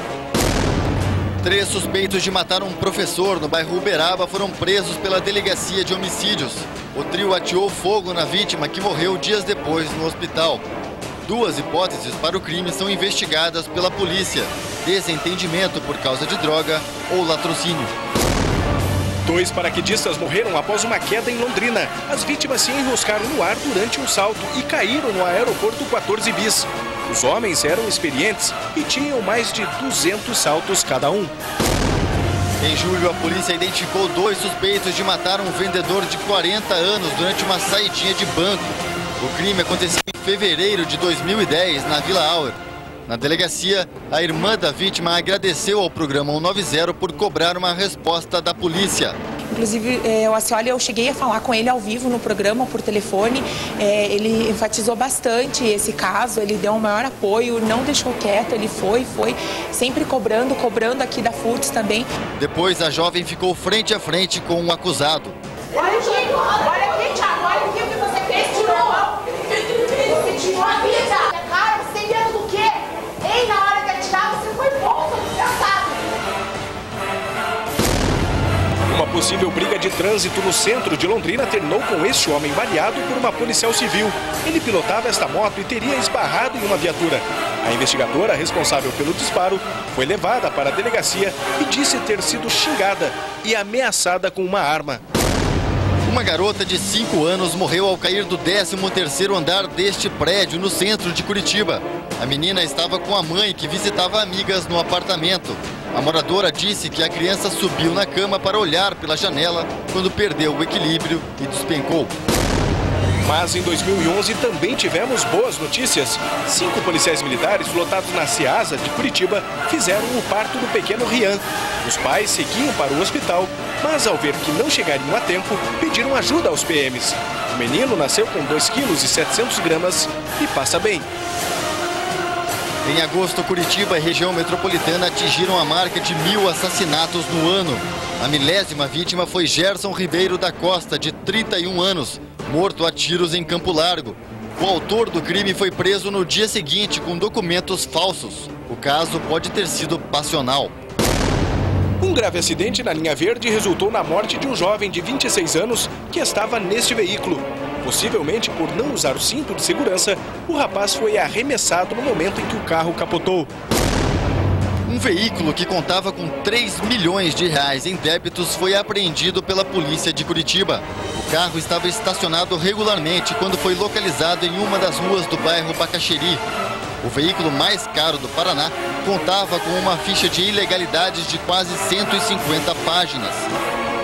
3 suspeitos de matar um professor no bairro Uberaba foram presos pela Delegacia de Homicídios. O trio ateou fogo na vítima, que morreu dias depois no hospital. 2 hipóteses para o crime são investigadas pela polícia: desentendimento por causa de droga ou latrocínio. 2 paraquedistas morreram após uma queda em Londrina. As vítimas se enroscaram no ar durante um salto e caíram no aeroporto 14 bis. Os homens eram experientes e tinham mais de 200 saltos cada um. Em julho, a polícia identificou 2 suspeitos de matar um vendedor de 40 anos durante uma saidinha de banco. O crime aconteceu em fevereiro de 2010, na Vila Auer. Na delegacia, a irmã da vítima agradeceu ao programa 190 por cobrar uma resposta da polícia. Inclusive, o Acioli, eu cheguei a falar com ele ao vivo no programa, por telefone. Ele enfatizou bastante esse caso, ele deu um maior apoio, não deixou quieto, ele foi sempre cobrando aqui da FURTS também. Depois, a jovem ficou frente a frente com o acusado. Olha aqui, Thiago, olha o que você fez, tirou a vida. Cara, você tem medo do quê? Ei, na hora de atirar, você foi bom, foi desgraçado. Uma possível briga de trânsito no centro de Londrina terminou com este homem baleado por uma policial civil. Ele pilotava esta moto e teria esbarrado em uma viatura. A investigadora responsável pelo disparo foi levada para a delegacia e disse ter sido xingada e ameaçada com uma arma. Uma garota de 5 anos morreu ao cair do 13º andar deste prédio no centro de Curitiba. A menina estava com a mãe, que visitava amigas no apartamento. A moradora disse que a criança subiu na cama para olhar pela janela quando perdeu o equilíbrio e despencou. Mas em 2011 também tivemos boas notícias. 5 policiais militares lotados na Ceasa de Curitiba fizeram o parto do pequeno Rian. Os pais seguiam para o hospital, mas ao ver que não chegariam a tempo, pediram ajuda aos PMs. O menino nasceu com 2,7 kg e passa bem. Em agosto, Curitiba e região metropolitana atingiram a marca de 1.000 assassinatos no ano. A 1000ª vítima foi Gerson Ribeiro da Costa, de 31 anos, morto a tiros em Campo Largo. O autor do crime foi preso no dia seguinte com documentos falsos. O caso pode ter sido passional. Um grave acidente na linha verde resultou na morte de um jovem de 26 anos que estava neste veículo. Possivelmente por não usar o cinto de segurança, o rapaz foi arremessado no momento em que o carro capotou. Um veículo que contava com 3 milhões de reais em débitos foi apreendido pela polícia de Curitiba. O carro estava estacionado regularmente quando foi localizado em uma das ruas do bairro Bacaxeri. O veículo mais caro do Paraná contava com uma ficha de ilegalidades de quase 150 páginas.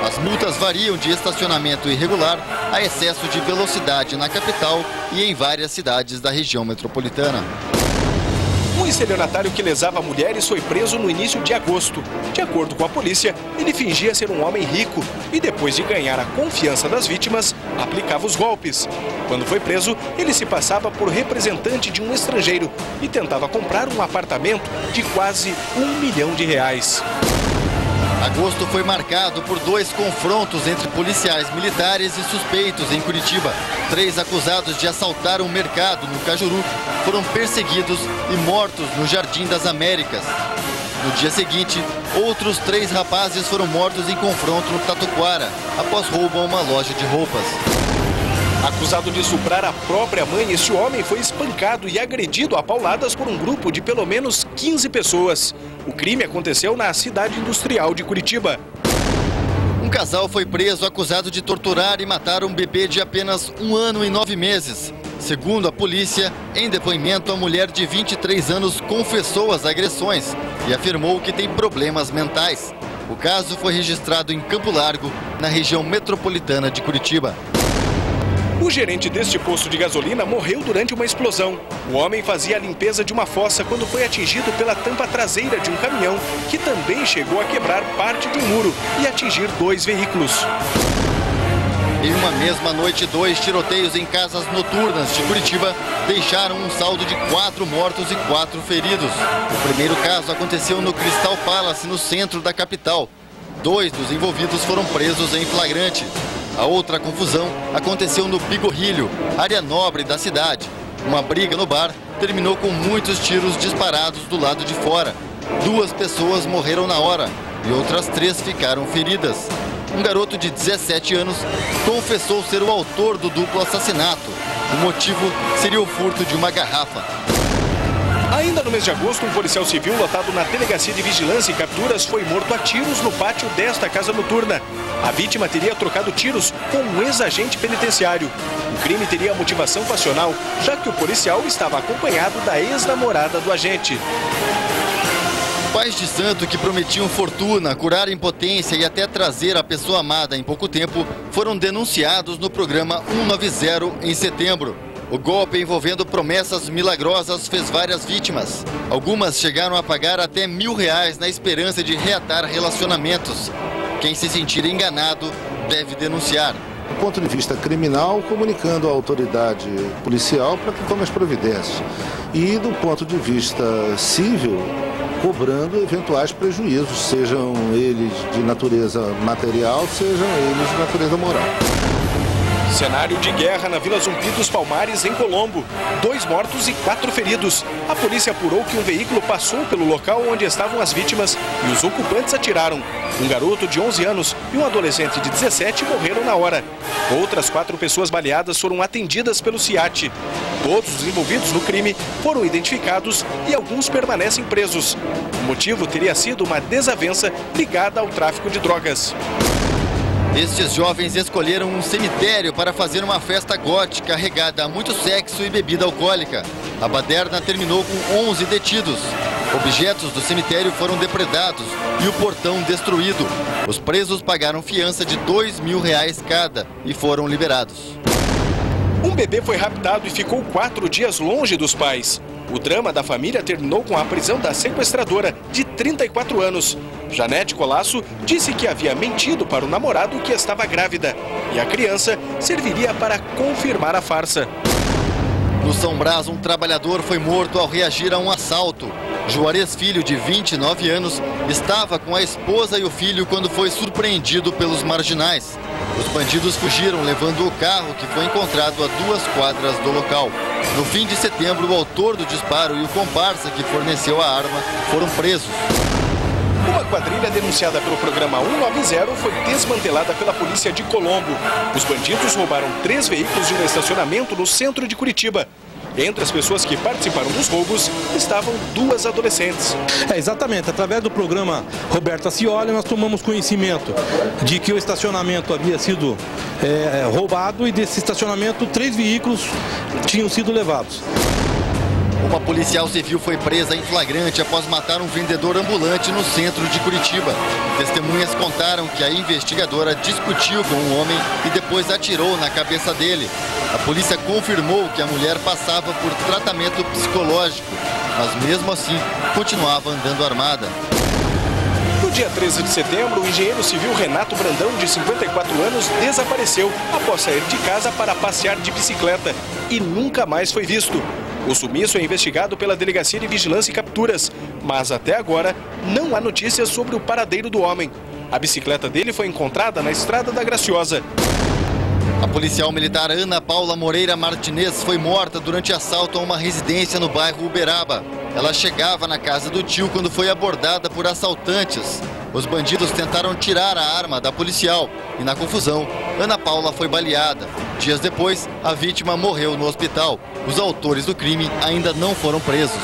As multas variam de estacionamento irregular a excesso de velocidade na capital e em várias cidades da região metropolitana. Um estelionatário que lesava mulheres foi preso no início de agosto. De acordo com a polícia, ele fingia ser um homem rico e depois de ganhar a confiança das vítimas, aplicava os golpes. Quando foi preso, ele se passava por representante de um estrangeiro e tentava comprar um apartamento de quase R$1 milhão. Agosto foi marcado por 2 confrontos entre policiais militares e suspeitos em Curitiba. 3 acusados de assaltar um mercado no Cajuru foram perseguidos e mortos no Jardim das Américas. No dia seguinte, outros 3 rapazes foram mortos em confronto no Tatuquara, após roubo a uma loja de roupas. Acusado de estuprar a própria mãe, este homem foi espancado e agredido a pauladas por um grupo de pelo menos 15 pessoas. O crime aconteceu na cidade industrial de Curitiba. Um casal foi preso acusado de torturar e matar um bebê de apenas 1 ano e 9 meses. Segundo a polícia, em depoimento, a mulher de 23 anos confessou as agressões e afirmou que tem problemas mentais. O caso foi registrado em Campo Largo, na região metropolitana de Curitiba. O gerente deste posto de gasolina morreu durante uma explosão. O homem fazia a limpeza de uma fossa quando foi atingido pela tampa traseira de um caminhão, que também chegou a quebrar parte de um muro e atingir 2 veículos. Em uma mesma noite, 2 tiroteios em casas noturnas de Curitiba deixaram um saldo de 4 mortos e 4 feridos. O primeiro caso aconteceu no Crystal Palace, no centro da capital. 2 dos envolvidos foram presos em flagrante. A outra confusão aconteceu no Bigorrilho, área nobre da cidade. Uma briga no bar terminou com muitos tiros disparados do lado de fora. 2 pessoas morreram na hora e outras 3 ficaram feridas. Um garoto de 17 anos confessou ser o autor do duplo assassinato. O motivo seria o furto de uma garrafa. Ainda no mês de agosto, um policial civil lotado na Delegacia de Vigilância e Capturas foi morto a tiros no pátio desta casa noturna. A vítima teria trocado tiros com um ex-agente penitenciário. O crime teria motivação passional, já que o policial estava acompanhado da ex-namorada do agente. Pais de santo que prometiam fortuna, curar impotência e até trazer a pessoa amada em pouco tempo foram denunciados no programa 190 em setembro. O golpe envolvendo promessas milagrosas fez várias vítimas. Algumas chegaram a pagar até R$1.000 na esperança de reatar relacionamentos. Quem se sentir enganado deve denunciar. Do ponto de vista criminal, comunicando à autoridade policial para que tome as providências. E do ponto de vista civil, cobrando eventuais prejuízos, sejam eles de natureza material, sejam eles de natureza moral. Cenário de guerra na Vila Zumbi dos Palmares, em Colombo. 2 mortos e 4 feridos. A polícia apurou que um veículo passou pelo local onde estavam as vítimas e os ocupantes atiraram. Um garoto de 11 anos e um adolescente de 17 morreram na hora. Outras 4 pessoas baleadas foram atendidas pelo CIAT. Todos os envolvidos no crime foram identificados e alguns permanecem presos. O motivo teria sido uma desavença ligada ao tráfico de drogas. Estes jovens escolheram um cemitério para fazer uma festa gótica regada a muito sexo e bebida alcoólica. A baderna terminou com 11 detidos. Objetos do cemitério foram depredados e o portão destruído. Os presos pagaram fiança de R$2.000 cada e foram liberados. Um bebê foi raptado e ficou 4 dias longe dos pais. O drama da família terminou com a prisão da sequestradora, de 34 anos. Janete Colasso disse que havia mentido para o namorado que estava grávida. E a criança serviria para confirmar a farsa. No São Brás, um trabalhador foi morto ao reagir a um assalto. Juarez Filho, de 29 anos, estava com a esposa e o filho quando foi surpreendido pelos marginais. Os bandidos fugiram levando o carro que foi encontrado a 2 quadras do local. No fim de setembro, o autor do disparo e o comparsa que forneceu a arma foram presos. Uma quadrilha denunciada pelo programa 190 foi desmantelada pela polícia de Colombo. Os bandidos roubaram 3 veículos de um estacionamento no centro de Curitiba. Entre as pessoas que participaram dos roubos estavam 2 adolescentes. Exatamente, através do programa Roberto Ascioli, nós tomamos conhecimento de que o estacionamento havia sido roubado e desse estacionamento 3 veículos tinham sido levados. Uma policial civil foi presa em flagrante após matar um vendedor ambulante no centro de Curitiba. Testemunhas contaram que a investigadora discutiu com um homem e depois atirou na cabeça dele. A polícia confirmou que a mulher passava por tratamento psicológico, mas mesmo assim continuava andando armada. No dia 13 de setembro, o engenheiro civil Renato Brandão, de 54 anos, desapareceu após sair de casa para passear de bicicleta e nunca mais foi visto. O sumiço é investigado pela Delegacia de Vigilância e Capturas, mas até agora não há notícias sobre o paradeiro do homem. A bicicleta dele foi encontrada na Estrada da Graciosa. A policial militar Ana Paula Moreira Martinez foi morta durante assalto a uma residência no bairro Uberaba. Ela chegava na casa do tio quando foi abordada por assaltantes. Os bandidos tentaram tirar a arma da policial e, na confusão, Ana Paula foi baleada. Dias depois, a vítima morreu no hospital. Os autores do crime ainda não foram presos.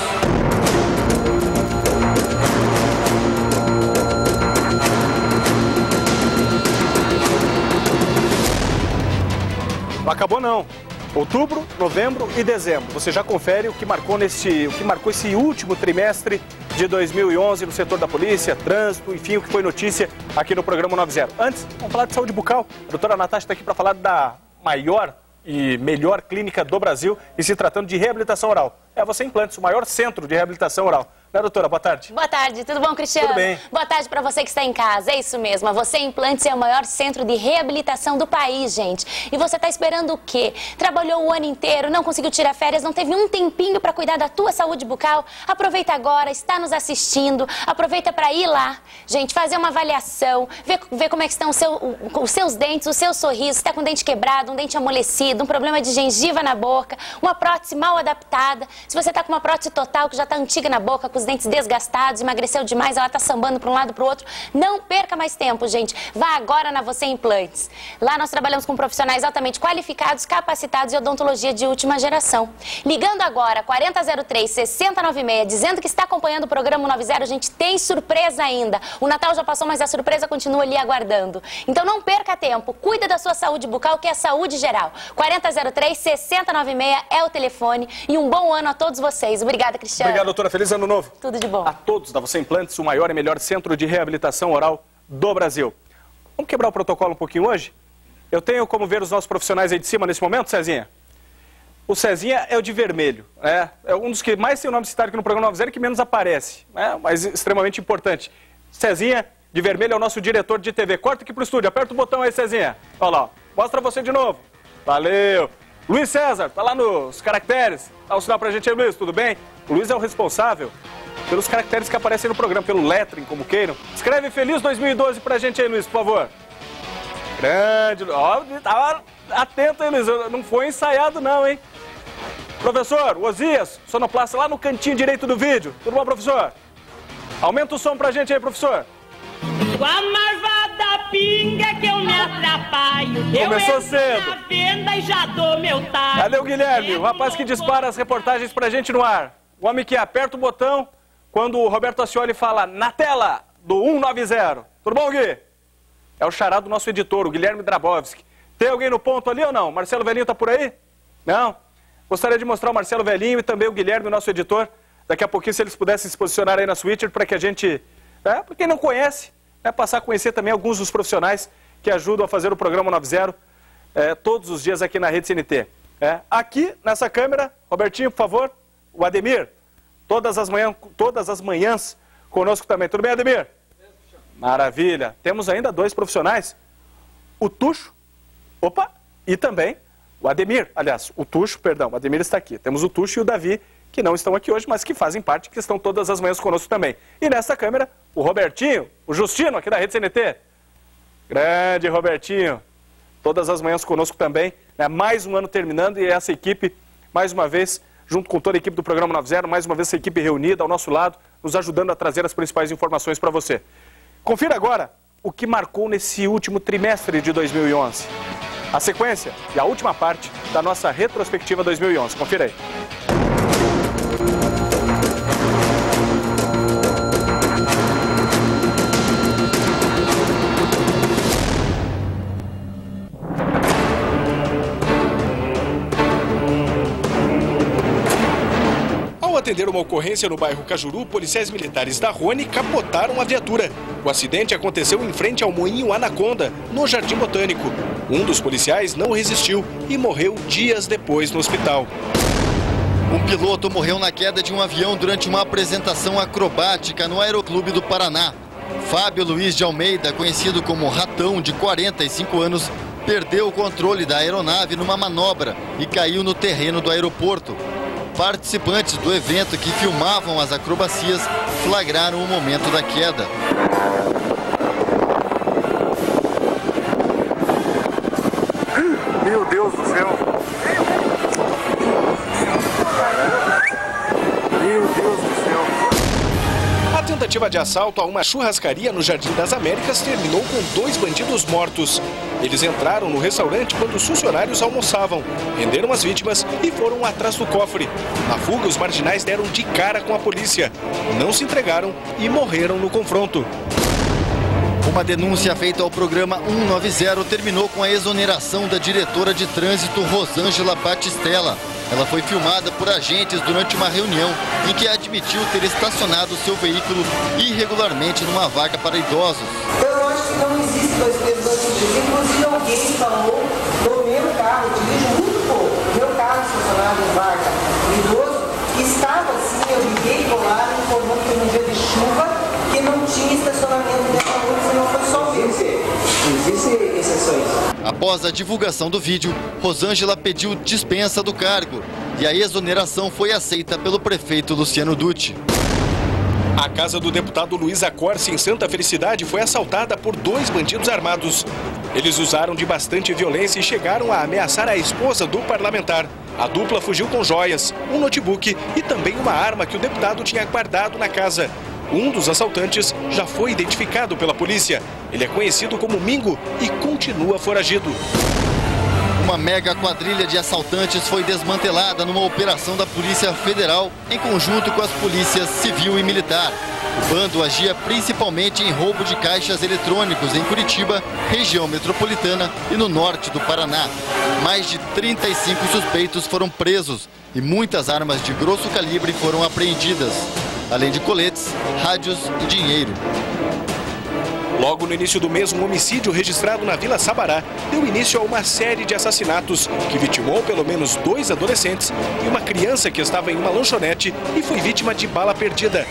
Não acabou não. Outubro, novembro e dezembro. Você já confere o que marcou esse último trimestre de 2011 no setor da polícia, trânsito, enfim, o que foi notícia aqui no programa 90. Antes, vamos falar de saúde bucal. A doutora Natasha está aqui para falar da maior e melhor clínica do Brasil e se tratando de reabilitação oral. É a Você Implantes, o maior centro de reabilitação oral. Né, doutora? Boa tarde. Boa tarde, tudo bom, Cristiano? Tudo bem. Boa tarde para você que está em casa, é isso mesmo. A Você Implantes é o maior centro de reabilitação do país, gente. E você está esperando o quê? Trabalhou o ano inteiro, não conseguiu tirar férias, não teve um tempinho para cuidar da tua saúde bucal? Aproveita agora, está nos assistindo, aproveita para ir lá, gente, fazer uma avaliação, ver como é que estão os seus dentes, o seu sorriso, se está com o dente quebrado, um dente amolecido, um problema de gengiva na boca, uma prótese mal adaptada. Se você está com uma prótese total que já está antiga na boca, com os dentes desgastados, emagreceu demais, ela está sambando para um lado para o outro, não perca mais tempo, gente. Vá agora na Você Implantes. Lá nós trabalhamos com profissionais altamente qualificados, capacitados e odontologia de última geração. Ligando agora, 4003-6096, dizendo que está acompanhando o programa 90, a gente tem surpresa ainda. O Natal já passou, mas a surpresa continua ali aguardando. Então não perca tempo, cuida da sua saúde bucal, que é saúde geral. 4003-6096 é o telefone e um bom ano a todos vocês. Obrigada, Cristiano. Obrigado, doutora. Feliz ano novo. Tudo de bom. A todos da Você Implantes, o maior e melhor centro de reabilitação oral do Brasil. Vamos quebrar o protocolo um pouquinho hoje? Eu tenho como ver os nossos profissionais aí de cima nesse momento, Cezinha? O Cezinha é o de vermelho, né? É um dos que mais tem o nome citado aqui no programa 90 que menos aparece, né? Mas extremamente importante. Cezinha, de vermelho, é o nosso diretor de TV. Corta aqui pro estúdio, aperta o botão aí, Cezinha. Olha lá, mostra você de novo. Valeu. Luiz César, tá lá nos caracteres. Dá um sinal pra gente aí, Luiz, tudo bem? O Luiz é o responsável pelos caracteres que aparecem no programa, pelo lettering, como queiram. Escreve Feliz 2012 pra gente aí, Luiz, por favor. Grande. Ó, tava atento aí, Luiz. Não foi ensaiado não, hein? Professor, o Osias, sonoplasta lá no cantinho direito do vídeo. Tudo bom, professor? Aumenta o som pra gente aí, professor. Com a marvada pinga que eu me atrapalho. Começou cedo. Na venda e já dou meu talho. Cadê o Guilherme? O rapaz que dispara as reportagens pra gente no ar. O homem que aperta o botão quando o Roberto Ascioli fala na tela do 190. Tudo bom, Gui? É o xará do nosso editor, o Guilherme Drabowski. Tem alguém no ponto ali ou não? Marcelo Velhinho tá por aí? Não? Gostaria de mostrar o Marcelo Velhinho e também o Guilherme, o nosso editor. Daqui a pouquinho, se eles pudessem se posicionar aí na Switcher para que a gente, para quem não conhece, passar a conhecer também alguns dos profissionais que ajudam a fazer o programa 90 todos os dias aqui na Rede CNT. Aqui nessa câmera, Robertinho, por favor, o Ademir, todas as manhãs conosco também. Tudo bem, Ademir? Maravilha. Temos ainda 2 profissionais, o Tuxo, e também o Ademir. Aliás, o Ademir está aqui. Temos o Tuxo e o Davi, que não estão aqui hoje, mas que fazem parte, que estão todas as manhãs conosco também. E nessa câmera, o Robertinho, o Justino, aqui da Rede CNT. Grande Robertinho, todas as manhãs conosco também, né? Mais um ano terminando e essa equipe, mais uma vez, junto com toda a equipe do Programa 90, mais uma vez essa equipe reunida ao nosso lado, nos ajudando a trazer as principais informações para você. Confira agora o que marcou nesse último trimestre de 2011. A sequência e a última parte da nossa retrospectiva 2011. Confira aí. Ao atender uma ocorrência no bairro Cajuru, policiais militares da Rony capotaram a viatura. O acidente aconteceu em frente ao Moinho Anaconda, no Jardim Botânico. Um dos policiais não resistiu e morreu dias depois no hospital. Um piloto morreu na queda de um avião durante uma apresentação acrobática no Aeroclube do Paraná. Fábio Luiz de Almeida, conhecido como Ratão, de 45 anos, perdeu o controle da aeronave numa manobra e caiu no terreno do aeroporto. Participantes do evento que filmavam as acrobacias flagraram o momento da queda. Meu Deus do céu! Meu Deus do céu! A tentativa de assalto a uma churrascaria no Jardim das Américas terminou com 2 bandidos mortos. Eles entraram no restaurante quando os funcionários almoçavam, renderam as vítimas e foram atrás do cofre. Na fuga, os marginais deram de cara com a polícia, não se entregaram e morreram no confronto. Uma denúncia feita ao programa 190 terminou com a exoneração da diretora de trânsito Rosângela Batistella. Ela foi filmada por agentes durante uma reunião em que admitiu ter estacionado seu veículo irregularmente numa vaga para idosos. Eu acho que não existe 2 pesos. Inclusive alguém falou do meu carro, eu dirijo muito pouco, meu carro estacionado em vaga idoso, estava assim, eu liguei para lá, informou que no dia de chuva, que não tinha estacionamento nessa rua, não foi só o meu. Existem exceções. Após a divulgação do vídeo, Rosângela pediu dispensa do cargo e a exoneração foi aceita pelo prefeito Luciano Dutti. A casa do deputado Luiz Acorce, em Santa Felicidade, foi assaltada por 2 bandidos armados. Eles usaram de bastante violência e chegaram a ameaçar a esposa do parlamentar. A dupla fugiu com joias, um notebook e também uma arma que o deputado tinha guardado na casa. Um dos assaltantes já foi identificado pela polícia. Ele é conhecido como Mingo e continua foragido. Uma mega quadrilha de assaltantes foi desmantelada numa operação da Polícia Federal em conjunto com as polícias civil e militar. O bando agia principalmente em roubo de caixas eletrônicos em Curitiba, região metropolitana e no norte do Paraná. Mais de 35 suspeitos foram presos e muitas armas de grosso calibre foram apreendidas, além de coletes, rádios e dinheiro. Logo no início do mês, um homicídio registrado na Vila Sabará deu início a uma série de assassinatos que vitimou pelo menos 2 adolescentes e uma criança que estava em uma lanchonete e foi vítima de bala perdida.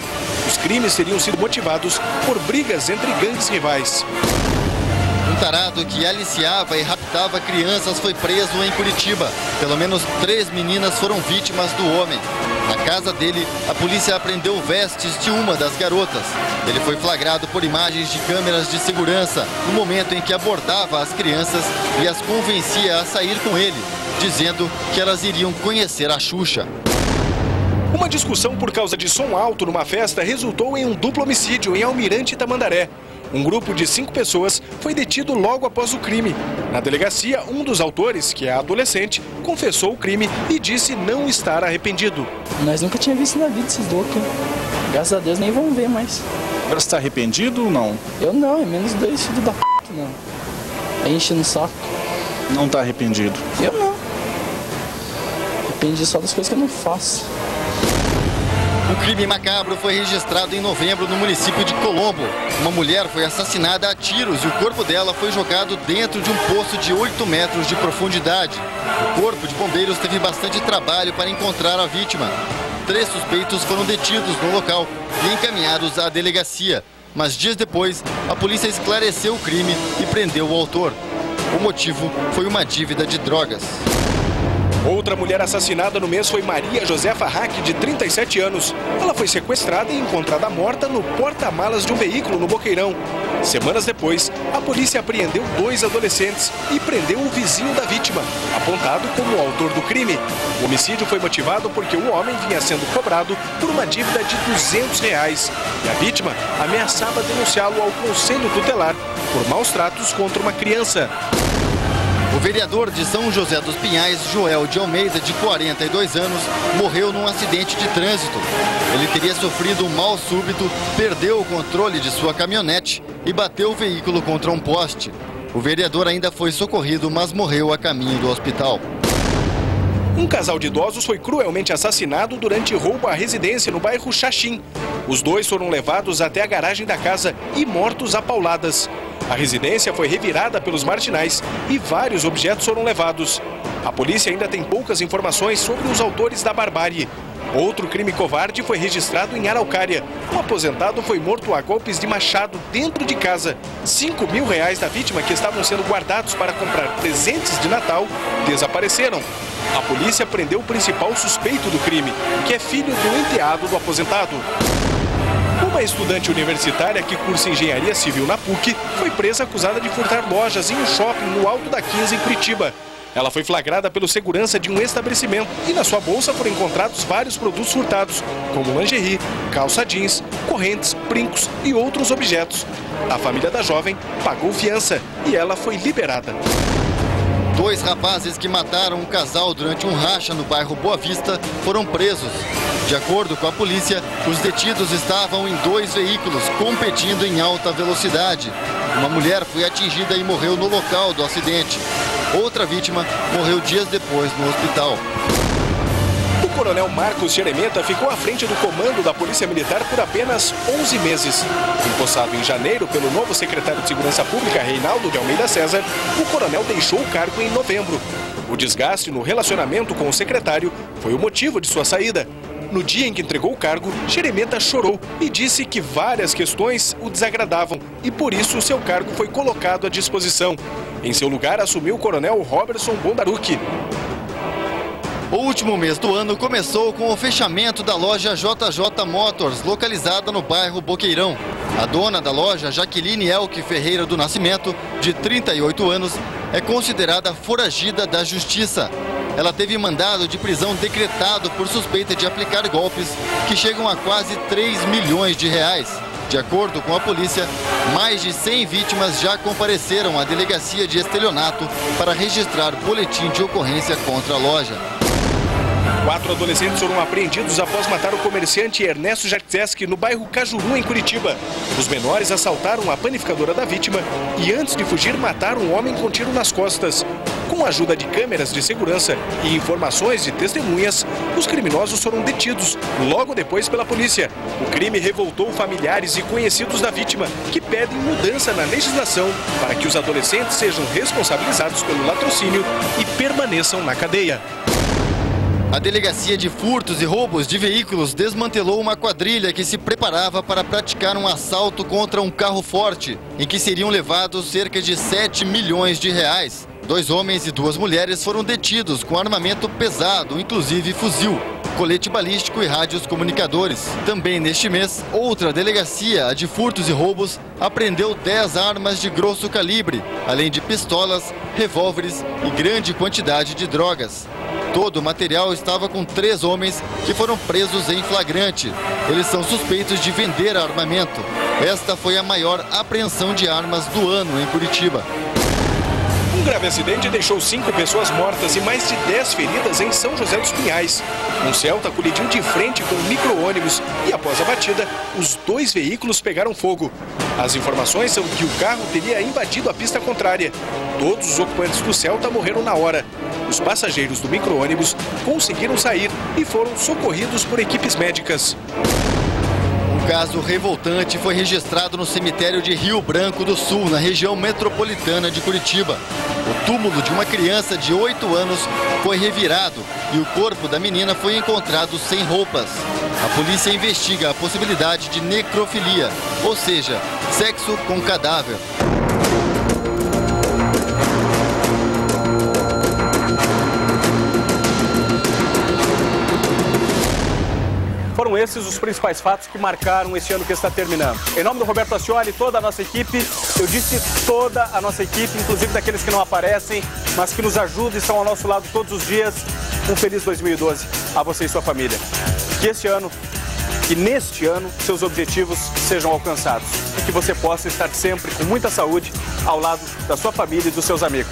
Os crimes teriam sido motivados por brigas entre gangues rivais. Um tarado que aliciava e raptava crianças foi preso em Curitiba. Pelo menos 3 meninas foram vítimas do homem. Na casa dele, a polícia apreendeu vestes de uma das garotas. Ele foi flagrado por imagens de câmeras de segurança no momento em que abordava as crianças e as convencia a sair com ele, dizendo que elas iriam conhecer a Xuxa. Uma discussão por causa de som alto numa festa resultou em um duplo homicídio em Almirante Tamandaré. Um grupo de 5 pessoas foi detido logo após o crime. Na delegacia, um dos autores, que é adolescente, confessou o crime e disse não estar arrependido. Nós nunca tínhamos visto na vida esses loucos. Graças a Deus nem vão ver mais. Agora você está arrependido ou não? Eu não, é menos 2 filhos da p, não. Aí enche no saco. Não está arrependido? Eu não. Arrependi só das coisas que eu não faço. O crime macabro foi registrado em novembro no município de Colombo. Uma mulher foi assassinada a tiros e o corpo dela foi jogado dentro de um poço de 8 metros de profundidade. O Corpo de Bombeiros teve bastante trabalho para encontrar a vítima. 3 suspeitos foram detidos no local e encaminhados à delegacia. Mas dias depois, a polícia esclareceu o crime e prendeu o autor. O motivo foi uma dívida de drogas. Outra mulher assassinada no mês foi Maria Josefa Hack, de 37 anos. Ela foi sequestrada e encontrada morta no porta-malas de um veículo no Boqueirão. Semanas depois, a polícia apreendeu 2 adolescentes e prendeu o vizinho da vítima, apontado como o autor do crime. O homicídio foi motivado porque o homem vinha sendo cobrado por uma dívida de R$200 e a vítima ameaçava denunciá-lo ao Conselho Tutelar por maus tratos contra uma criança. O vereador de São José dos Pinhais, Joel de Almeida, de 42 anos, morreu num acidente de trânsito. Ele teria sofrido um mal súbito, perdeu o controle de sua caminhonete e bateu o veículo contra um poste. O vereador ainda foi socorrido, mas morreu a caminho do hospital. Um casal de idosos foi cruelmente assassinado durante roubo à residência no bairro Xaxim. Os 2 foram levados até a garagem da casa e mortos a pauladas. A residência foi revirada pelos marginais e vários objetos foram levados. A polícia ainda tem poucas informações sobre os autores da barbárie. Outro crime covarde foi registrado em Araucária. Um aposentado foi morto a golpes de machado dentro de casa. R$5.000 da vítima, que estavam sendo guardados para comprar presentes de Natal, desapareceram. A polícia prendeu o principal suspeito do crime, que é filho do enteado do aposentado. Uma estudante universitária que cursa engenharia civil na PUC foi presa acusada de furtar lojas em um shopping no Alto da 15, em Curitiba. Ela foi flagrada pelo segurança de um estabelecimento e na sua bolsa foram encontrados vários produtos furtados, como lingerie, calça jeans, correntes, brincos e outros objetos. A família da jovem pagou fiança e ela foi liberada. 2 rapazes que mataram um casal durante um racha no bairro Boa Vista foram presos. De acordo com a polícia, os detidos estavam em 2 veículos competindo em alta velocidade. Uma mulher foi atingida e morreu no local do acidente. Outra vítima morreu dias depois no hospital. O coronel Marcos Xeremeta ficou à frente do comando da Polícia Militar por apenas 11 meses. Empossado em janeiro pelo novo secretário de Segurança Pública, Reinaldo de Almeida César, o coronel deixou o cargo em novembro. O desgaste no relacionamento com o secretário foi o motivo de sua saída. No dia em que entregou o cargo, Xeremeta chorou e disse que várias questões o desagradavam e por isso seu cargo foi colocado à disposição. Em seu lugar, assumiu o coronel Robertson Bondarucchi. O último mês do ano começou com o fechamento da loja JJ Motors, localizada no bairro Boqueirão. A dona da loja, Jaqueline Elke Ferreira do Nascimento, de 38 anos, é considerada foragida da justiça. Ela teve mandado de prisão decretado por suspeita de aplicar golpes que chegam a quase R$3 milhões. De acordo com a polícia, mais de 100 vítimas já compareceram à delegacia de estelionato para registrar boletim de ocorrência contra a loja. 4 adolescentes foram apreendidos após matar o comerciante Ernesto Jarzeski no bairro Cajuru, em Curitiba. Os menores assaltaram a panificadora da vítima e, antes de fugir, mataram um homem com tiro nas costas. Com a ajuda de câmeras de segurança e informações de testemunhas, os criminosos foram detidos logo depois pela polícia. O crime revoltou familiares e conhecidos da vítima, que pedem mudança na legislação para que os adolescentes sejam responsabilizados pelo latrocínio e permaneçam na cadeia. A Delegacia de Furtos e Roubos de Veículos desmantelou uma quadrilha que se preparava para praticar um assalto contra um carro forte, em que seriam levados cerca de R$7 milhões. 2 homens e 2 mulheres foram detidos com armamento pesado, inclusive fuzil, colete balístico e rádios comunicadores. Também neste mês, outra delegacia, a de Furtos e Roubos, apreendeu 10 armas de grosso calibre, além de pistolas, revólveres e grande quantidade de drogas. Todo o material estava com 3 homens que foram presos em flagrante. Eles são suspeitos de vender armamento. Esta foi a maior apreensão de armas do ano em Curitiba. Um grave acidente deixou 5 pessoas mortas e mais de 10 feridas em São José dos Pinhais. Um Celta colidiu de frente com um micro-ônibus e, após a batida, os 2 veículos pegaram fogo. As informações são que o carro teria invadido a pista contrária. Todos os ocupantes do Celta morreram na hora. Os passageiros do micro-ônibus conseguiram sair e foram socorridos por equipes médicas. Um caso revoltante foi registrado no cemitério de Rio Branco do Sul, na região metropolitana de Curitiba. O túmulo de uma criança de 8 anos foi revirado e o corpo da menina foi encontrado sem roupas. A polícia investiga a possibilidade de necrofilia, ou seja, sexo com cadáver. Foram esses os principais fatos que marcaram esse ano que está terminando. Em nome do Roberto Ascioli e toda a nossa equipe, eu disse toda a nossa equipe, inclusive daqueles que não aparecem, mas que nos ajudam e estão ao nosso lado todos os dias. Um feliz 2012 a você e sua família. Que neste ano, seus objetivos sejam alcançados e que você possa estar sempre com muita saúde ao lado da sua família e dos seus amigos.